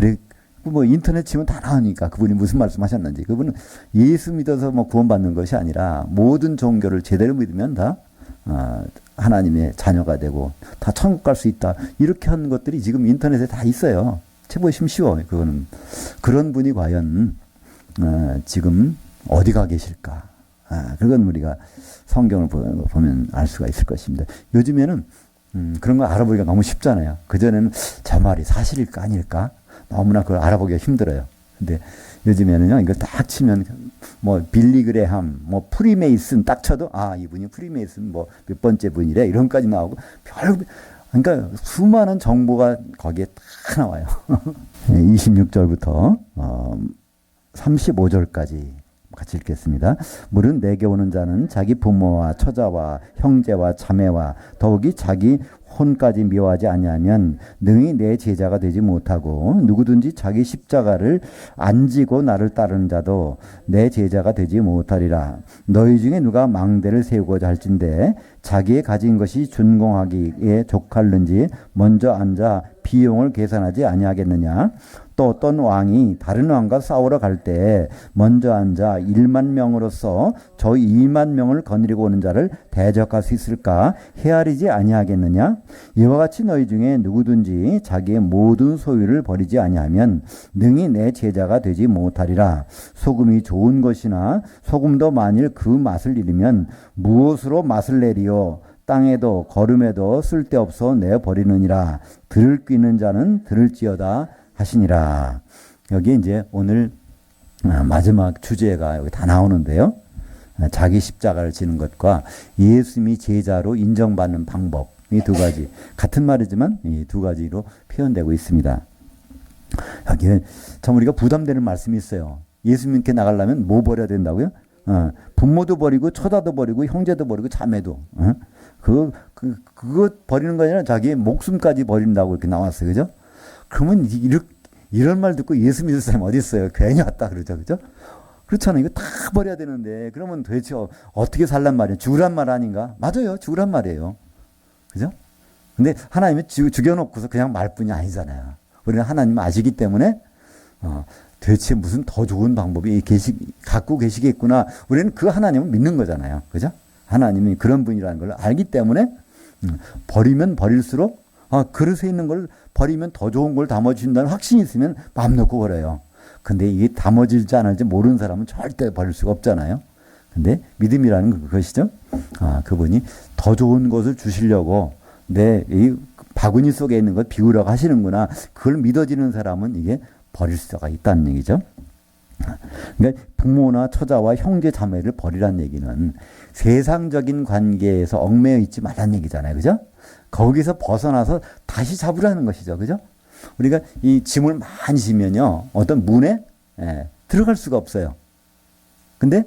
뭐 인터넷 치면 다 나오니까 그분이 무슨 말씀하셨는지. 그분은 예수 믿어서 뭐 구원받는 것이 아니라 모든 종교를 제대로 믿으면 다 하나님의 자녀가 되고 다 천국 갈 수 있다. 이렇게 한 것들이 지금 인터넷에 다 있어요. 해보시면 쉬워요. 그거는. 그런 분이 과연 지금 어디 가 계실까? 그건 우리가 성경을 보면 알 수가 있을 것입니다. 요즘에는 그런 거 알아보기가 너무 쉽잖아요. 그전에는 저 말이 사실일까 아닐까? 너무나 그걸 알아보기가 힘들어요. 근데 요즘에는요, 이걸 딱 치면, 뭐, 빌리그레함, 뭐, 프리메이슨 딱 쳐도, 이분이 프리메이슨 뭐, 몇 번째 분이래, 이런까지 나오고, 그러니까 수많은 정보가 거기에 딱 나와요. 26절부터, 35절까지 같이 읽겠습니다. 물은 내게 오는 자는 자기 부모와 처자와 형제와 자매와 더욱이 자기 혼까지 미워하지 아니하면 능히 내 제자가 되지 못하고 누구든지 자기 십자가를 안 지고 나를 따르는 자도 내 제자가 되지 못하리라. 너희 중에 누가 망대를 세우고자 할진대 자기의 가진 것이 준공하기에 족할는지 먼저 앉아 비용을 계산하지 아니하겠느냐. 또 어떤 왕이 다른 왕과 싸우러 갈 때 먼저 앉아 1만 명으로서 저 2만 명을 거느리고 오는 자를 대적할 수 있을까? 헤아리지 아니하겠느냐? 이와 같이 너희 중에 누구든지 자기의 모든 소유를 버리지 아니하면 능히 내 제자가 되지 못하리라. 소금이 좋은 것이나 소금도 만일 그 맛을 잃으면 무엇으로 맛을 내리요? 땅에도 거름에도 쓸데없어 내버리느니라. 들을 뀌는 자는 들을지어다 하시니라. 여기 이제 오늘 마지막 주제가 여기 다 나오는데요. 자기 십자가를 지는 것과 예수님이 제자로 인정받는 방법, 이 두 가지 같은 말이지만 이 두 가지로 표현되고 있습니다. 여기에 참 우리가 부담되는 말씀이 있어요. 예수님께 나가려면 뭐 버려야 된다고요? 부모도 버리고 처자도 버리고 형제도 버리고 자매도 그거 버리는 거 아니라 자기의 목숨까지 버린다고 이렇게 나왔어요. 그죠? 그러면 이런 말 듣고 예수 믿을 사람이 어디 있어요? 괜히 왔다 그러죠. 그죠? 그렇잖아요. 이거 다 버려야 되는데 그러면 도대체 어떻게 살란 말이에요? 죽으란 말 아닌가? 맞아요. 죽으란 말이에요. 그죠? 근데 하나님이 죽여놓고서 그냥 말뿐이 아니잖아요. 우리는 하나님 아시기 때문에 도대체 무슨 더 좋은 방법이 갖고 계시겠구나. 우리는 그 하나님을 믿는 거잖아요. 그죠? 하나님이 그런 분이라는 걸 알기 때문에 버리면 버릴수록 그릇에 있는 걸 버리면 더 좋은 걸 담아주신다는 확신이 있으면 마음 놓고 버려요. 근데 이게 담아질지 안 할지 모르는 사람은 절대 버릴 수가 없잖아요. 근데 믿음이라는 건 그것이죠. 그분이 더 좋은 것을 주시려고 내 이 바구니 속에 있는 것 비우려고 하시는구나. 그걸 믿어지는 사람은 이게 버릴 수가 있다는 얘기죠. 그러니까 부모나 처자와 형제 자매를 버리라는 얘기는 세상적인 관계에서 얽매여 있지 말라는 얘기잖아요. 그죠? 거기서 벗어나서 다시 잡으라는 것이죠. 그죠? 우리가 이 짐을 많이 지면요. 어떤 문에 들어갈 수가 없어요. 근데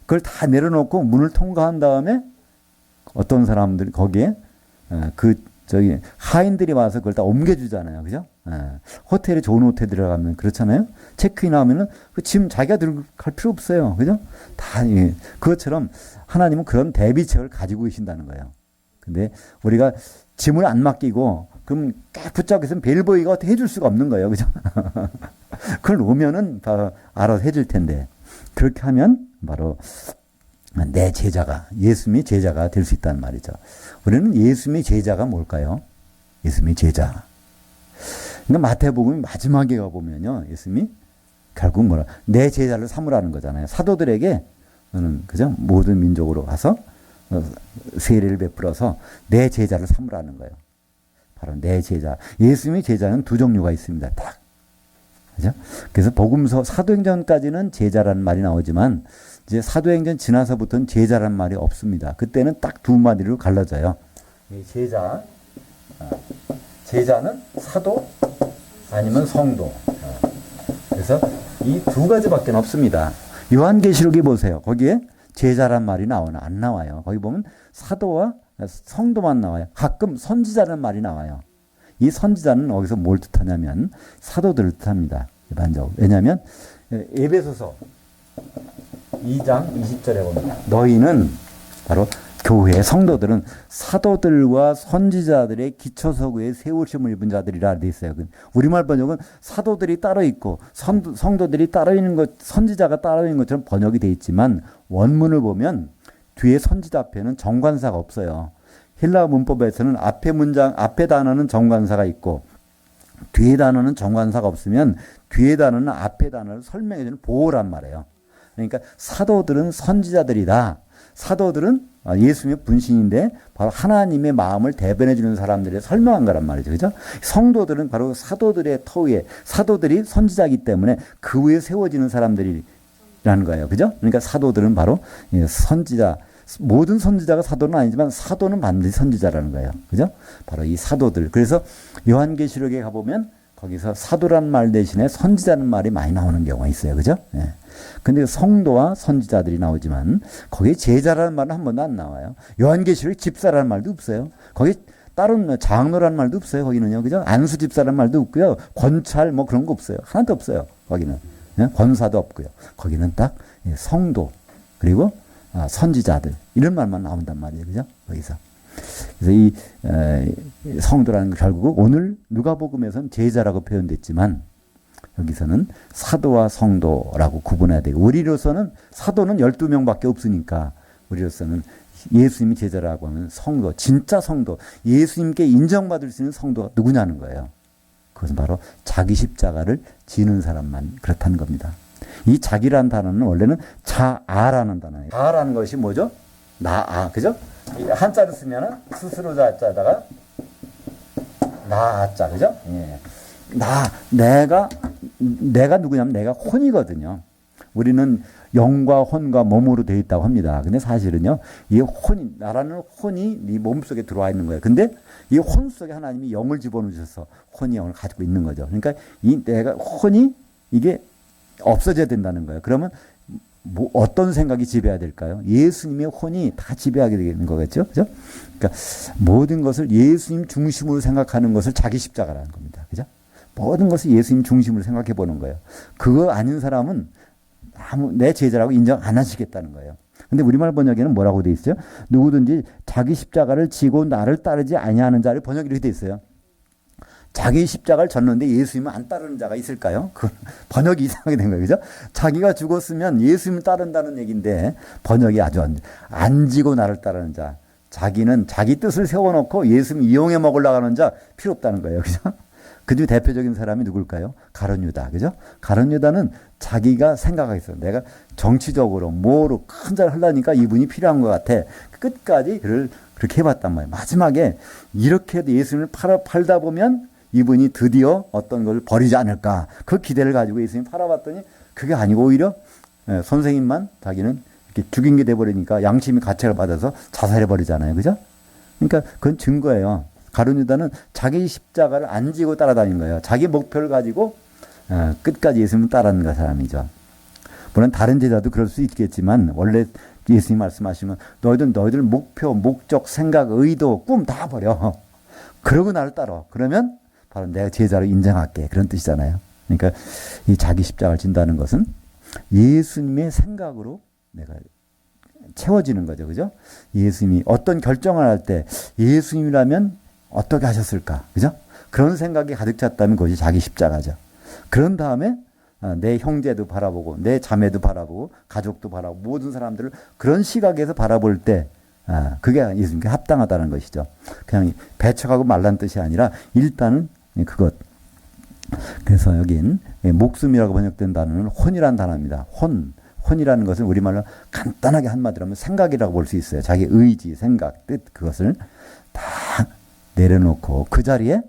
그걸 다 내려놓고 문을 통과한 다음에 어떤 사람들이 거기에 하인들이 와서 그걸 다 옮겨주잖아요. 그죠? 호텔에 좋은 호텔 들어가면 그렇잖아요. 체크인 하면은 그 짐 자기가 들어갈 필요 없어요. 그죠? 다, 그것처럼 하나님은 그런 대비책을 가지고 계신다는 거예요. 근데 우리가 짐을 안 맡기고 그럼 붙잡고 있으면 벨보이가 어떻게 해줄 수가 없는 거예요. 그죠? 그걸 놓으면은 바로 알아서 해줄 텐데. 그렇게 하면 바로 내 제자가, 예수님이 제자가 될 수 있다는 말이죠. 우리는 예수님의 제자가 뭘까요? 예수님의 제자. 그러니까 마태복음 마지막에 가보면요. 예수님이 결국 뭐라, 내 제자를 삼으라는 거잖아요. 사도들에게, 그죠? 모든 민족으로 가서 세례를 베풀어서 내 제자를 삼으라는 거예요. 바로 내 제자. 예수님의 제자는 두 종류가 있습니다. 딱. 그죠? 그래서 복음서 사도행전까지는 제자라는 말이 나오지만 이제 사도행전 지나서부터는 제자라는 말이 없습니다. 그때는 딱 두 마디로 갈라져요. 제자는 사도 아니면 성도. 그래서 이 두 가지밖에 없습니다. 요한계시록에 보세요. 거기에 제자란 말이 나오나 안 나와요. 거기 보면 사도와 성도만 나와요. 가끔 선지자라는 말이 나와요. 이 선지자는 어디서 뭘 뜻하냐면 사도들을 뜻합니다. 일반적으로. 왜냐하면 에베소서 2장 20절에 보면 너희는 바로 교회의 성도들은 사도들과 선지자들의 기초서구에 세우심을 입은 자들이라 돼 있어요. 우리말 번역은 사도들이 따로 있고 성도들이 따로 있는 것, 선지자가 따로 있는 것처럼 번역이 돼 있지만 원문을 보면 뒤에 선지자 앞에는 정관사가 없어요. 헬라어 문법에서는 앞에 단어는 정관사가 있고 뒤에 단어는 정관사가 없으면 뒤에 단어는 앞에 단어를 설명해주는 보호란 말이에요. 그러니까 사도들은 선지자들이다. 사도들은 예수님의 분신인데 바로 하나님의 마음을 대변해주는 사람들이 설명한 거란 말이죠. 그죠? 성도들은 바로 사도들의 터위에 사도들이 선지자이기 때문에 그 위에 세워지는 사람들이라는 거예요. 그죠? 그러니까 사도들은 바로 선지자, 모든 선지자가 사도는 아니지만 사도는 반드시 선지자라는 거예요. 그죠? 바로 이 사도들. 그래서 요한계시록에 가보면 거기서 사도란 말 대신에 선지자는 말이 많이 나오는 경우가 있어요. 그죠? 예. 근데 성도와 선지자들이 나오지만 거기에 제자라는 말은 한 번도 안 나와요. 요한계시록에 집사라는 말도 없어요. 거기 다른 장로라는 말도 없어요. 거기는요. 그죠? 안수 집사라는 말도 없고요. 권찰 뭐 그런 거 없어요. 하나도 없어요. 거기는. 예? 권사도 없고요. 거기는 딱 성도 그리고 선지자들 이런 말만 나온단 말이에요. 그죠? 거기서. 그래서 이 성도라는 건 결국 오늘 누가복음에서는 제자라고 표현됐지만 여기서는 사도와 성도라고 구분해야 돼요. 우리로서는 사도는 12명밖에 없으니까 우리로서는 예수님이 제자라고 하면 성도, 진짜 성도, 예수님께 인정받을 수 있는 성도가 누구냐는 거예요. 그것은 바로 자기 십자가를 지는 사람만 그렇다는 겁니다. 이 자기라는 단어는 원래는 자아라는 단어예요. 자아라는 것이 뭐죠? 나아, 그죠? 한자를 쓰면은 스스로 자자다가 나아자, 그죠? 예. 내가 내가 누구냐면 내가 혼이거든요. 우리는 영과 혼과 몸으로 되어 있다고 합니다. 근데 사실은요, 이 혼이, 나라는 혼이 네 몸속에 들어와 있는 거예요. 근데 이 혼 속에 하나님이 영을 집어넣으셔서 혼이 영을 가지고 있는 거죠. 그러니까 이 내가 혼이 이게 없어져야 된다는 거예요. 그러면 뭐 어떤 생각이 지배해야 될까요? 예수님의 혼이 다 지배하게 되는 거겠죠. 그죠? 그러니까 모든 것을 예수님 중심으로 생각하는 것을 자기 십자가라는 겁니다. 그죠? 모든 것을 예수님 중심으로 생각해 보는 거예요. 그거 아닌 사람은 내 제자라고 인정 안 하시겠다는 거예요. 근데 우리말 번역에는 뭐라고 돼 있어요? 누구든지 자기 십자가를 지고 나를 따르지 아니하는 자를 번역이 이렇게 돼 있어요. 자기 십자가를 졌는데 예수님은 안 따르는 자가 있을까요? 그 번역이 이상하게 된 거예요. 그죠? 자기가 죽었으면 예수님을 따른다는 얘기인데 번역이 아주 안 지고 나를 따르는 자. 자기는 자기 뜻을 세워놓고 예수님 이용해 먹으려고 하는 자 필요 없다는 거예요. 그죠? 그중 대표적인 사람이 누굴까요? 가룟 유다. 그죠? 가룟 유다는 자기가 생각하겠어요. 내가 정치적으로 뭐로 큰 잘 하려니까 이분이 필요한 것 같아. 끝까지 그를 그렇게 해봤단 말이에요. 마지막에 이렇게 해도 예수님을 팔다 보면 이분이 드디어 어떤 걸 버리지 않을까. 그 기대를 가지고 예수님 팔아봤더니 그게 아니고 오히려 선생님만 자기는 이렇게 죽인 게 돼버리니까 양심이 가책을 받아서 자살해버리잖아요. 그죠? 그러니까 그건 증거예요. 가룟 유다는 자기 십자가를 안 지고 따라다닌 거예요. 자기 목표를 가지고 끝까지 예수님을 따르는 그 사람이죠. 물론 다른 제자도 그럴 수 있겠지만 원래 예수님 말씀하시면 너희들 목표, 목적, 생각, 의도, 꿈 다 버려. 그러고 나를 따라. 그러면 바로 내가 제자로 인정할게. 그런 뜻이잖아요. 그러니까 이 자기 십자가를 진다는 것은 예수님의 생각으로 내가 채워지는 거죠. 그죠? 예수님이 어떤 결정을 할 때 예수님이라면 어떻게 하셨을까? 그죠? 그런 생각이 가득 찼다면 그것이 자기 십자가죠. 그런 다음에 내 형제도 바라보고 내 자매도 바라보고 가족도 바라보고 모든 사람들을 그런 시각에서 바라볼 때 그게 예수님께 합당하다는 것이죠. 그냥 배척하고 말란 뜻이 아니라 일단은 그것. 그래서 여긴 목숨이라고 번역된 단어는 혼이라는 단어입니다. 혼이라는 것은 우리말로 간단하게 한마디로 하면 생각이라고 볼 수 있어요. 자기 의지, 생각, 뜻 그것을 다 내려놓고 그 자리에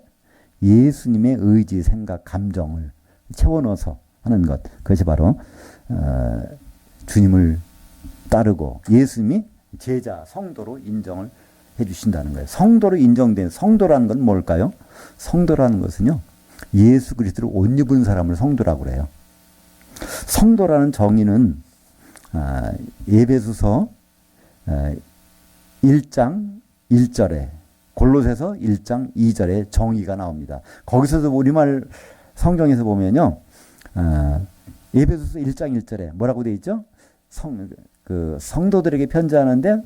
예수님의 의지, 생각, 감정을 채워넣어서 하는 것. 그것이 바로 주님을 따르고 예수님이 제자, 성도로 인정을 해주신다는 거예요. 성도로 인정된 성도라는 건 뭘까요? 성도라는 것은요. 예수 그리스도를 옷 입은 사람을 성도라고 그래요. 성도라는 정의는 에베소서 1장 1절에 골로새서 1장 2절에 정의가 나옵니다. 거기서도 우리말 성경에서 보면요. 에베소서 1장 1절에 뭐라고 되어 있죠? 성도들에게 편지하는데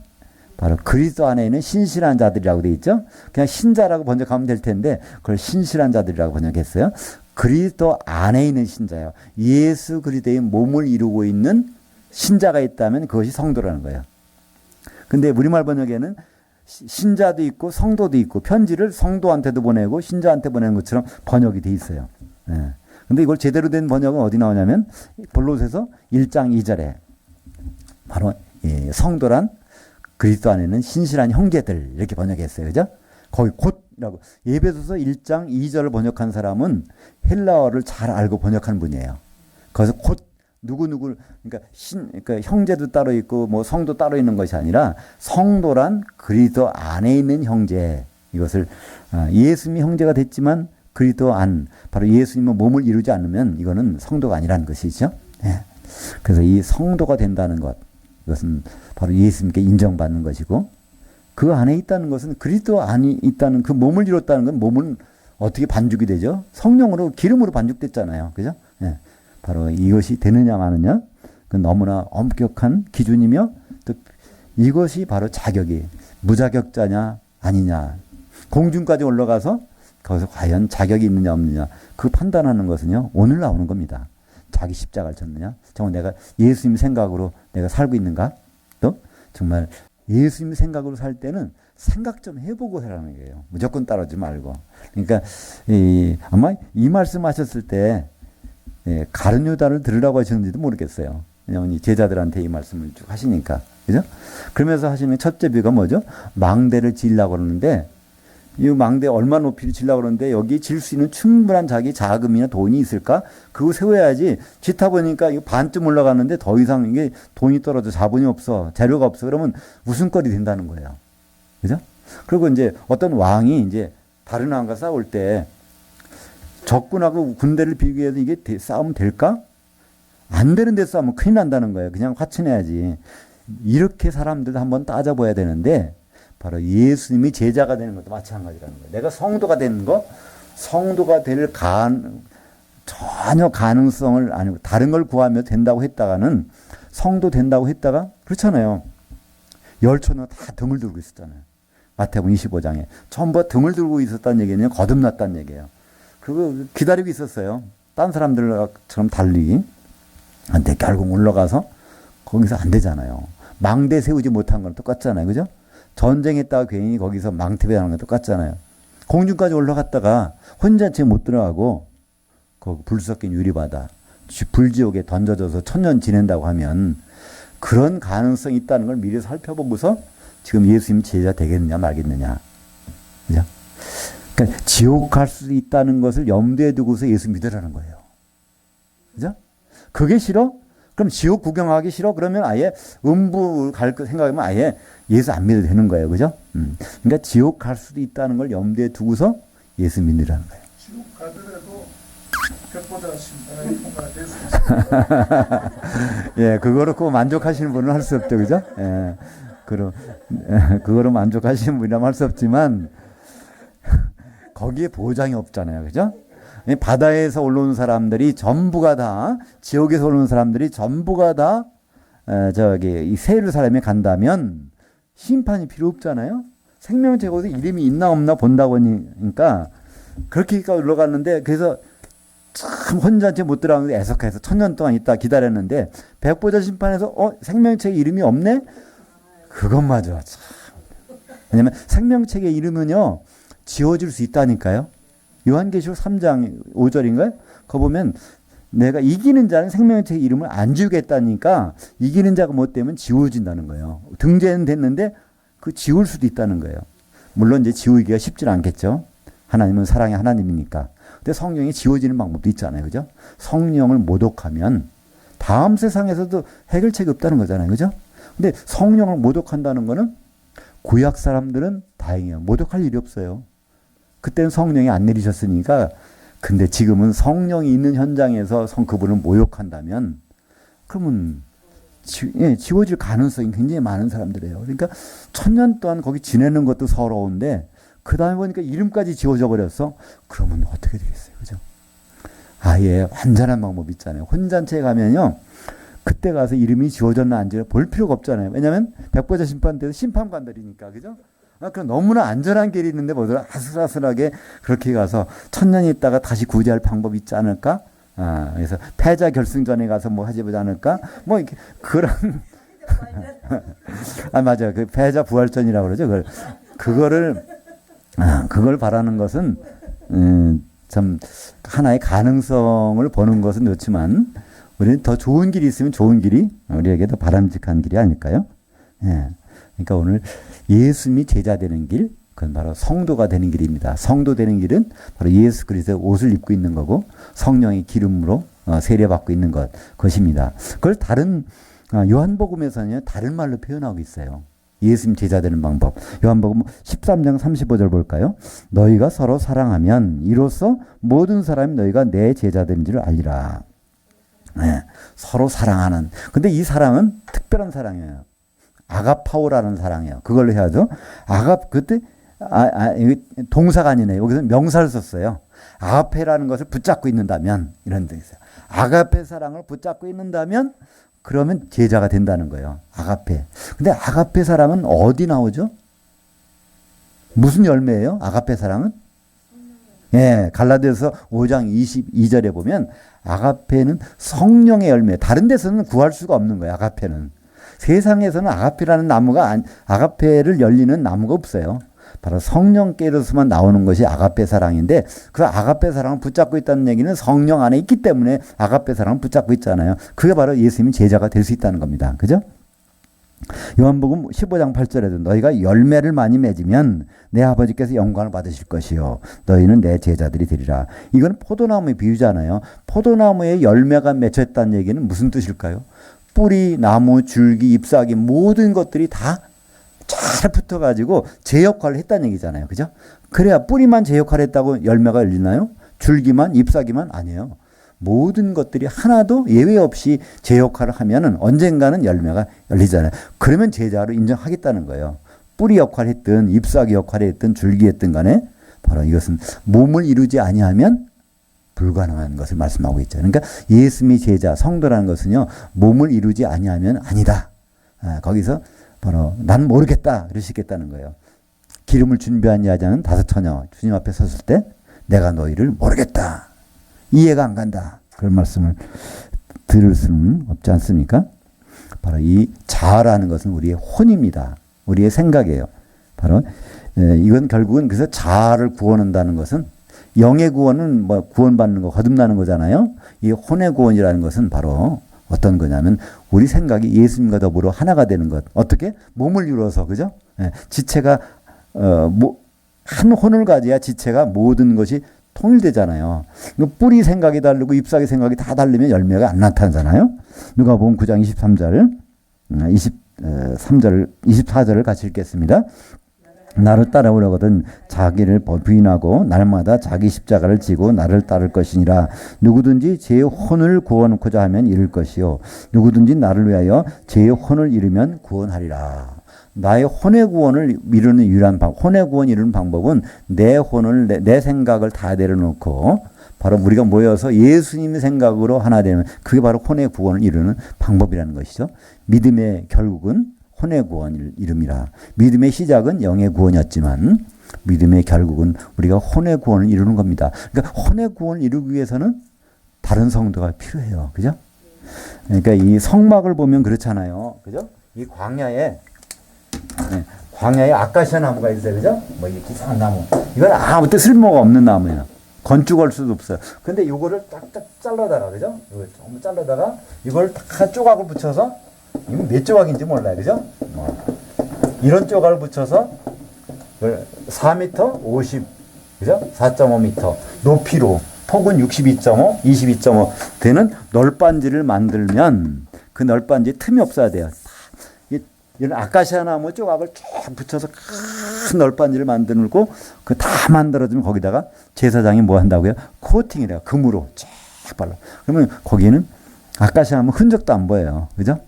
바로 그리스도 안에 있는 신실한 자들이라고 되어 있죠. 그냥 신자라고 번역하면 될 텐데 그걸 신실한 자들이라고 번역했어요. 그리스도 안에 있는 신자예요. 예수 그리스도의 몸을 이루고 있는 신자가 있다면 그것이 성도라는 거예요. 근데 우리말 번역에는 신자도 있고 성도도 있고 편지를 성도한테도 보내고 신자한테 보내는 것처럼 번역이 돼 있어요. 예. 근데 이걸 제대로 된 번역은 어디 나오냐면 골로새서 1장 2절에 바로 성도란 그리스도 안에는 신실한 형제들 이렇게 번역했어요. 그죠? 거기 곧이라고 에베소서 1장 2절을 번역한 사람은 헬라어를 잘 알고 번역한 분이에요. 거기서 곧 누구 그러니까 형제도 따로 있고 뭐 성도 따로 있는 것이 아니라 성도란 그리스도 안에 있는 형제 이것을 예수님이 형제가 됐지만 그리스도 안 바로 예수님의 몸을 이루지 않으면 이거는 성도가 아니라는 것이죠. 네. 그래서 이 성도가 된다는 것 이것은 바로 예수님께 인정받는 것이고 그 안에 있다는 것은 그리스도 안에 있다는 그 몸을 이뤘다는 건 몸은 어떻게 반죽이 되죠? 성령으로 기름으로 반죽됐잖아요. 그죠? 네. 바로 이것이 되느냐 마느냐 그 너무나 엄격한 기준이며 또 이것이 바로 자격이 무자격자냐 아니냐 공중까지 올라가서 거기서 과연 자격이 있느냐 없느냐 그 판단하는 것은요 오늘 나오는 겁니다. 자기 십자가를 졌느냐 정말 내가 예수님 생각으로 내가 살고 있는가 또 정말 예수님 생각으로 살 때는 생각 좀 해보고 해라는 거예요. 무조건 따르지 말고. 그러니까 아마 이 말씀하셨을 때 가룟 유다를 들으라고 하셨는지도 모르겠어요. 왜냐하면 제자들한테 이 말씀을 쭉 하시니까. 그죠? 그러면서 하시는 첫째 비유가 뭐죠? 망대를 지으려고 그러는데 이 망대 얼마 높이를 치려고 그러는데 여기 질 수 있는 충분한 자기 자금이나 돈이 있을까? 그거 세워야지. 짓다 보니까 이거 반쯤 올라가는데 더 이상 이게 돈이 떨어져 자본이 없어. 재료가 없어. 그러면 웃음거리 된다는 거예요. 그죠? 그리고 이제 어떤 왕이 이제 다른 왕과 싸울 때 적군하고 군대를 비교해서 이게 싸우면 될까? 안 되는데 싸우면 큰일 난다는 거예요. 그냥 화친해야지. 이렇게 사람들도 한번 따져봐야 되는데 바로 예수님이 제자가 되는 것도 마찬가지라는 거예요. 내가 성도가 되는 거, 성도가 될 전혀 가능성을 아니고 다른 걸 구하며 된다고 했다가는 성도 된다고 했다가 그렇잖아요. 열처는 다 등을 들고 있었잖아요. 마태복음 25장에 전부 등을 들고 있었다는 얘기는 거듭났다는 얘기예요. 그거 기다리고 있었어요. 딴 사람들처럼 달리. 근데 결국 올라가서 거기서 안 되잖아요. 망대 세우지 못한 건 똑같잖아요. 그죠? 전쟁했다가 괜히 거기서 망태배하는 건 똑같잖아요. 공중까지 올라갔다가 혼자체 못 들어가고 그 불 섞인 유리바다 불지옥에 던져져서 천년 지낸다고 하면 그런 가능성이 있다는 걸 미리 살펴보고서 지금 예수님 제자 되겠느냐 말겠느냐. 그죠? 그러니까 지옥 갈 수 있다는 것을 염두에 두고서 예수 믿으라는 거예요. 그죠? 그게 싫어? 그럼 지옥 구경하기 싫어? 그러면 아예 음부 갈 거 생각하면 아예 예수 안 믿어도 되는 거예요. 그죠? 그러니까 지옥 갈 수도 있다는 걸 염두에 두고서 예수 믿으라는 거예요. 지옥 가더라도 백보자 심판이 통과될 수 있습니다. 예, 그거로 꼭 만족하시는 분은 할 수 없죠. 그죠? 예. 그거로 만족하시는 분이라면 할 수 없지만 거기에 보장이 없잖아요. 그죠? 바다에서 올라온 사람들이 전부가 다 지옥에서 올라온 사람들이 전부가 다 이 새 예루살렘에 간다면 심판이 필요 없잖아요. 생명체 거기서 이름이 있나 없나 본다고 하니까 그렇게 올라갔는데 그래서 참 혼자한테 못 들어가는데 애석해서 1000년 동안 있다 기다렸는데 백보자 심판에서 생명체에 이름이 없네? 그것마저 참. 왜냐면 생명책의 이름은요 지워질 수 있다니까요. 요한계시록 3장 5절인가요? 거기 보면 내가 이기는 자는 생명책의 이름을 안 지우겠다니까 이기는 자가 못 되면 지워진다는 거예요. 등재는 됐는데 그 지울 수도 있다는 거예요. 물론 이제 지우기가 쉽지는 않겠죠. 하나님은 사랑의 하나님이니까. 근데 성령이 지워지는 방법도 있잖아요. 그죠? 성령을 모독하면 다음 세상에서도 해결책이 없다는 거잖아요. 그죠? 근데 성령을 모독한다는 거는 구약 사람들은 다행이에요. 모독할 일이 없어요. 그때는 성령이 안 내리셨으니까. 근데 지금은 성령이 있는 현장에서 그분을 모욕한다면 그러면 지워질 가능성이 굉장히 많은 사람들이에요. 그러니까 1000년 동안 거기 지내는 것도 서러운데 그 다음에 보니까 이름까지 지워져 버렸어. 그러면 어떻게 되겠어요. 그죠? 아예 완전한 방법이 있잖아요. 혼잔치에 가면요. 그때 가서 이름이 지워졌나 안 지워졌나 볼 필요가 없잖아요. 왜냐하면 백보자 심판 때도 심판관들이니까. 그죠? 그럼 너무나 안전한 길이 있는데 뭐더라 아슬아슬하게 그렇게 가서 1000년 있다가 다시 구제할 방법이 있지 않을까? 그래서 패자 결승전에 가서 뭐 하지 않을까? 뭐 이렇게 그런 맞아요. 그 패자 부활전이라고 그러죠. 그걸 바라는 것은 참 하나의 가능성을 보는 것은 좋지만 우리는 더 좋은 길이 있으면 좋은 길이 우리에게 더 바람직한 길이 아닐까요? 예. 그러니까 오늘 예수님이 제자 되는 길, 그건 바로 성도가 되는 길입니다. 성도 되는 길은 바로 예수 그리스도의 옷을 입고 있는 거고 성령의 기름으로 세례받고 있는 것입니다. 그걸 다른 요한복음에서는 다른 말로 표현하고 있어요. 예수님 제자 되는 방법. 요한복음 13장 35절 볼까요? 너희가 서로 사랑하면 이로써 모든 사람이 너희가 내 제자들인 줄 알리라. 네, 서로 사랑하는. 근데 이 사랑은 특별한 사랑이에요. 아가파오라는 사랑이에요. 그걸로 해야죠. 그때 동사가 아니네요. 여기서 명사를 썼어요. 아가페라는 것을 붙잡고 있는다면 이런 데 있어요. 아가페 사랑을 붙잡고 있는다면 그러면 제자가 된다는 거예요. 아가페. 근데 아가페 사랑은 어디 나오죠? 무슨 열매예요? 아가페 사랑은? 예, 갈라디아서 5장 22절에 보면 아가페는 성령의 열매. 다른 데서는 구할 수가 없는 거예요. 아가페는. 세상에서는 아가페라는 아가페를 열리는 나무가 없어요. 바로 성령께로서만 나오는 것이 아가페 사랑인데 그 아가페 사랑을 붙잡고 있다는 얘기는 성령 안에 있기 때문에 아가페 사랑을 붙잡고 있잖아요. 그게 바로 예수님이 제자가 될 수 있다는 겁니다. 그죠? 요한복음 15장 8절에도 너희가 열매를 많이 맺으면 내 아버지께서 영광을 받으실 것이요 너희는 내 제자들이 되리라. 이건 포도나무의 비유잖아요. 포도나무에 열매가 맺혔다는 얘기는 무슨 뜻일까요? 뿌리, 나무, 줄기, 잎사귀 모든 것들이 다 잘 붙어가지고 제 역할을 했다는 얘기잖아요. 그죠? 그래야 뿌리만 제 역할을 했다고 열매가 열리나요? 줄기만, 잎사귀만? 아니에요. 모든 것들이 하나도 예외 없이 제 역할을 하면은 언젠가는 열매가 열리잖아요. 그러면 제자로 인정하겠다는 거예요. 뿌리 역할을 했든 잎사귀 역할을 했든 줄기 했든 간에 바로 이것은 몸을 이루지 아니하면 불가능한 것을 말씀하고 있죠. 그러니까 예수님의 제자, 성도라는 것은요. 몸을 이루지 아니하면 아니다. 거기서 바로 난 모르겠다 그러시겠다는 거예요. 기름을 준비한 여자는 5 처녀 주님 앞에 섰을 때 내가 너희를 모르겠다. 이해가 안 간다. 그런 말씀을 들을 수는 없지 않습니까? 바로 이 자아라는 것은 우리의 혼입니다. 우리의 생각이에요. 바로 이건 결국은 그래서 자아를 구원한다는 것은 영의 구원은 뭐 구원받는 거 거듭나는 거잖아요. 이 혼의 구원이라는 것은 바로 어떤 거냐면 우리 생각이 예수님과 더불어 하나가 되는 것. 어떻게? 몸을 이루어서 그죠? 지체가 한 혼을 가져야 지체가 모든 것이 통일되잖아요. 뿌리 생각이 다르고 잎사귀 생각이 다 다르면 열매가 안 나타나잖아요. 누가복음 9장 23절, 24절을 같이 읽겠습니다. 나를 따라오려거든 자기를 부인하고 날마다 자기 십자가를 지고 나를 따를 것이니라. 누구든지 제 혼을 구원하고자 하면 이룰 것이요 누구든지 나를 위하여 제 혼을 이루면 구원하리라. 나의 혼의 구원을 이루는 유일한 혼의 구원 이루는 방법은 내 혼을 내 생각을 다 내려놓고 바로 우리가 모여서 예수님의 생각으로 하나 되면 그게 바로 혼의 구원을 이루는 방법이라는 것이죠. 믿음의 결국은 혼의 구원을 이룹니다. 믿음의 시작은 영의 구원이었지만 믿음의 결국은 우리가 혼의 구원을 이루는 겁니다. 그러니까 혼의 구원을 이루기 위해서는 다른 성도가 필요해요. 그죠? 그러니까 이 성막을 보면 그렇잖아요. 그죠? 이 광야에 아카시아 나무가 있어요. 그죠? 뭐 이 기상한 나무. 이건 아무 때 쓸모가 없는 나무예요. 건축할 수도 없어요. 근데 이거를 딱딱 잘라다가, 그죠? 이걸 전부 잘라다가 이걸 다 조각을 붙여서 이건 몇 조각인지 몰라요. 그죠? 이런 조각을 붙여서 4m 50, 그죠? 4.5m 높이로 폭은 62.5, 22.5 되는 널빤지를 만들면 그 널빤지에 틈이 없어야 돼요. 이런 아카시아 나무 조각을 쫙 붙여서 큰 널빤지를 만들고 그 다 만들어주면 거기다가 제사장이 뭐 한다고요? 코팅이래요. 금으로 쫙 발라. 그러면 거기는 아카시아 나무 흔적도 안 보여요. 그죠?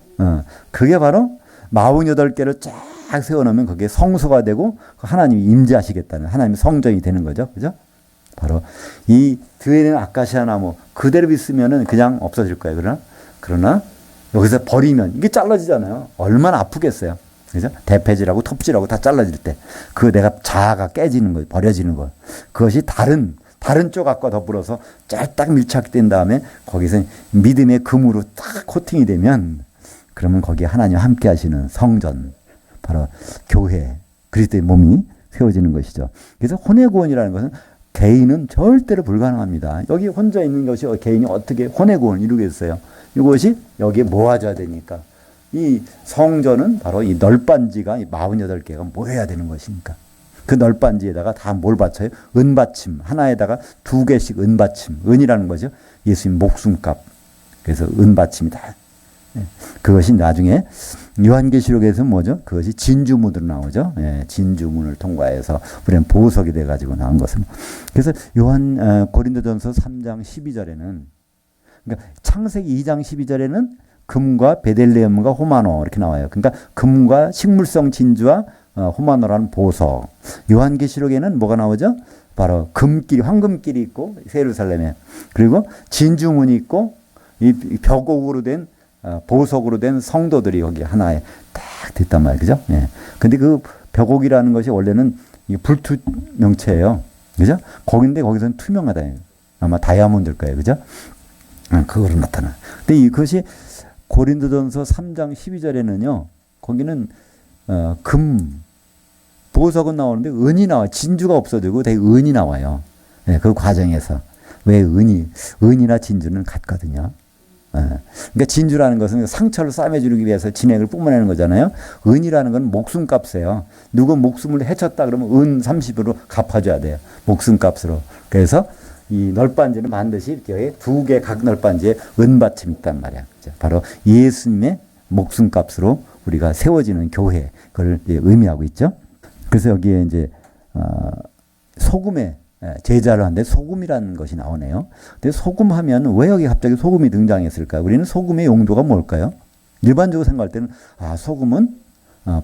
그게 바로 48개를 쫙 세워놓으면 그게 성소가 되고 하나님이 임재하시겠다는 하나님의 성전이 되는 거죠. 그죠? 바로 이 뒤에는 아카시아 나무 그대로 있으면은 그냥 없어질 거예요. 그러나 여기서 버리면 이게 잘라지잖아요. 얼마나 아프겠어요. 그죠? 대패질하고 톱질하고 다 잘라질 때 그 내가 자아가 깨지는 거, 버려지는 거. 그것이 다른 조각과 더불어서 짤딱 밀착된 다음에 거기서 믿음의 금으로 딱 코팅이 되면 그러면 거기에 하나님 함께 하시는 성전, 바로 교회, 그리스도의 몸이 세워지는 것이죠. 그래서 혼의 구원이라는 것은 개인은 절대로 불가능합니다. 여기 혼자 있는 것이 개인이 어떻게 혼의 구원을 이루겠어요? 이것이 여기에 모아져야 되니까. 이 성전은 바로 이 널빤지가 48개가 모여야 되는 것이니까. 그 널빤지에다가 다 뭘 받쳐요? 은받침. 하나에다가 2개씩 은받침. 은이라는 거죠. 예수님 목숨값. 그래서 은받침이다. 그것이 나중에 요한계시록에서 뭐죠? 그것이 진주문으로 나오죠. 진주문을 통과해서 우리는 보석이 돼가지고 나온 것은. 그래서 고린도전서 3장 12절에는 그러니까 창세기 2장 12절에는 금과 베델레헴과 호마노 이렇게 나와요. 그러니까 금과 식물성 진주와 호마노라는 보석. 요한계시록에는 뭐가 나오죠? 바로 금길, 황금길이 있고 예루살렘에 그리고 진주문이 있고 이 벽옥으로 된 보석으로 된 성도들이 여기 하나에 딱 됐단 말이에요. 그죠? 예. 근데 그 벽옥이라는 것이 원래는 불투명체예요. 그죠? 거긴데 거기서는 투명하다. 아마 다이아몬드일 거예요. 그죠? 그거로 나타나. 근데 이것이 고린도전서 3장 12절에는요. 거기는 보석은 나오는데 은이 나와요. 진주가 없어지고 되게 은이 나와요. 네, 그 과정에서. 왜 은이나 진주는 같거든요. 그러니까 진주라는 것은 상처를 싸매주기 위해서 진액을 뿜어내는 거잖아요. 은이라는 건 목숨값이에요. 누구 목숨을 해쳤다 그러면 은 30으로 갚아줘야 돼요. 목숨값으로. 그래서 이 널빤지는 반드시 이렇게 두 개 각 널빤지에 은받침이 있단 말이야. 바로 예수님의 목숨값으로 우리가 세워지는 교회, 그걸 의미하고 있죠. 그래서 여기에 이제 소금의 제자를 하는데 소금이라는 것이 나오네요. 근데 소금 하면 왜 여기 갑자기 소금이 등장했을까? 우리는 소금의 용도가 뭘까요? 일반적으로 생각할 때는 소금은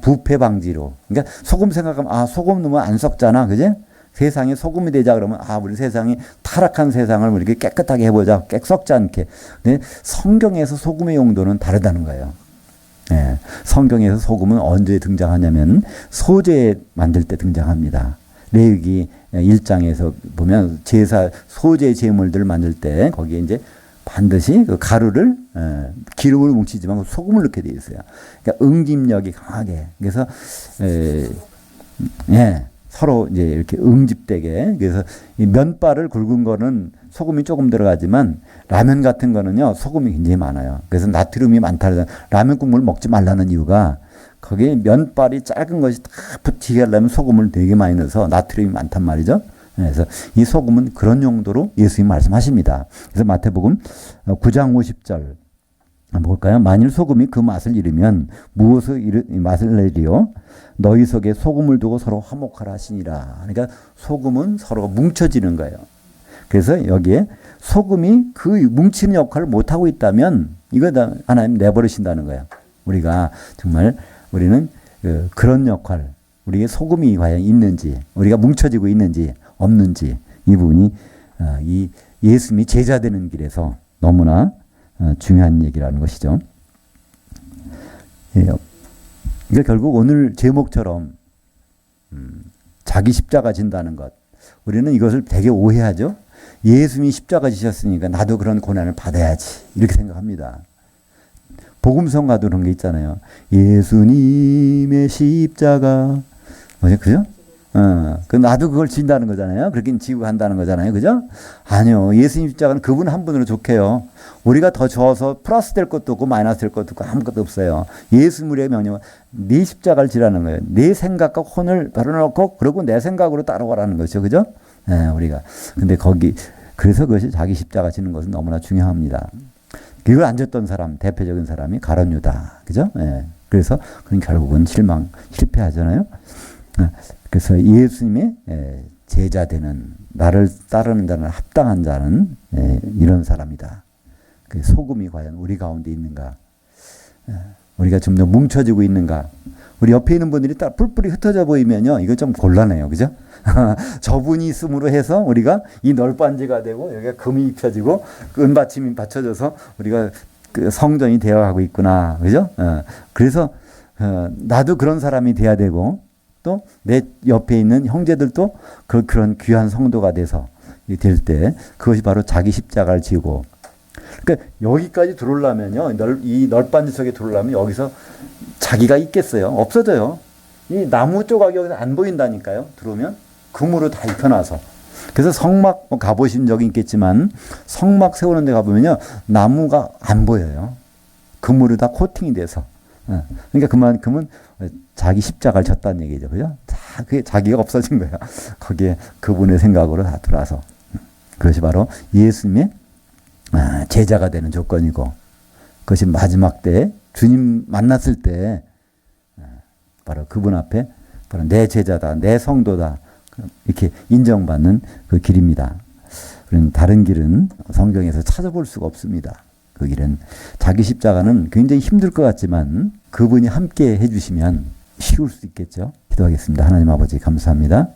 부패 방지로. 그러니까 소금 생각하면 소금 넣으면 안 썩잖아, 그제? 세상에 소금이 되자 그러면 우리 세상이 타락한 세상을 이렇게 깨끗하게 해보자, 썩지 않게. 근데 성경에서 소금의 용도는 다르다는 거예요. 예, 성경에서 소금은 언제 등장하냐면 소재 만들 때 등장합니다. 레위기 1장에서 보면 제사 소재 제물들을 만들 때 거기에 이제 반드시 그 가루를 기름으로 뭉치지만 소금을 넣게 돼 있어요. 그러니까 응집력이 강하게. 그래서 서로 이제 이렇게 응집되게. 그래서 이 면발을 굵은 거는 소금이 조금 들어가지만 라면 같은 거는요 소금이 굉장히 많아요. 그래서 나트륨이 많다. 라면 국물 먹지 말라는 이유가 거기에 면발이 짧은 것이 다 붙이게 하려면 소금을 되게 많이 넣어서 나트륨이 많단 말이죠. 그래서 이 소금은 그런 용도로 예수님이 말씀하십니다. 그래서 마태복음 9장 50절 볼까요? 만일 소금이 그 맛을 잃으면 무엇을 맛을 내리요? 너희 속에 소금을 두고 서로 화목하라 하시니라. 그러니까 소금은 서로가 뭉쳐지는 거예요. 그래서 여기에 소금이 그 뭉치는 역할을 못하고 있다면 이거 다 하나님 내버리신다는 거예요. 우리가 정말 우리는 그런 역할, 우리의 소금이 과연 있는지, 우리가 뭉쳐지고 있는지 없는지 이 부분이 이 예수님이 제자 되는 길에서 너무나 중요한 얘기라는 것이죠. 그러니까 결국 오늘 제목처럼 자기 십자가 진다는 것, 우리는 이것을 되게 오해하죠. 예수님이 십자가 지셨으니까 나도 그런 고난을 받아야지 이렇게 생각합니다. 복음성가도 그런 게 있잖아요. 예수님의 십자가, 그죠? 나도 그걸 진다는 거잖아요. 그렇게 지고 간다는 거잖아요. 그죠? 아니요. 예수님 십자가는 그분 한 분으로 좋게요. 우리가 더 져서 플러스 될 것도 없고 마이너스 될 것도 없고 아무것도 없어요. 예수님의 명령은 네 십자가를 지라는 거예요. 내 생각과 혼을 버려놓고 그러고 내 생각으로 따라가라는 거죠. 그죠? 우리가. 근데 그래서 그것이 자기 십자가 지는 것은 너무나 중요합니다. 그걸 안 졌던 사람, 대표적인 사람이 가룟 유다. 그죠? 그래서 그는 결국은 실패하잖아요. 그래서 예수님의 제자 되는, 나를 따르는 자는 합당한 자는 이런 사람이다. 그 소금이 과연 우리 가운데 있는가? 우리가 좀 더 뭉쳐지고 있는가? 우리 옆에 있는 분들이 딱 뿔뿔이 흩어져 보이면요, 이거 좀 곤란해요. 그죠? 저분이 있음으로 해서 우리가 이 널빤지가 되고 여기가 금이 입혀지고 은받침이 받쳐져서 우리가 그 성전이 되어가고 있구나. 그죠? 그래서 나도 그런 사람이 돼야 되고 또 내 옆에 있는 형제들도 그런 귀한 성도가 돼서 될 때 그것이 바로 자기 십자가를 지고, 그러니까 여기까지 들어오려면요, 이 널빤지 속에 들어오려면 여기서 자기가 있겠어요? 없어져요. 이 나무 조각이 여기서 안 보인다니까요. 들어오면 금으로 다 입혀놔서. 그래서 성막 가보신 적이 있겠지만 성막 세우는 데 가보면요 나무가 안 보여요. 금으로 다 코팅이 돼서. 그러니까 그만큼은 자기 십자가를 졌다는 얘기죠. 그죠? 그게 자기가 없어진 거예요. 거기에 그분의 생각으로 다 들어와서. 그것이 바로 예수님의 제자가 되는 조건이고, 그것이 마지막 때 주님 만났을 때 바로 그분 앞에 바로 내 제자다, 내 성도다 이렇게 인정받는 그 길입니다. 그런 다른 길은 성경에서 찾아볼 수가 없습니다. 그 길은 자기 십자가는 굉장히 힘들 것 같지만 그분이 함께 해주시면 쉬울 수 있겠죠. 기도하겠습니다. 하나님 아버지 감사합니다.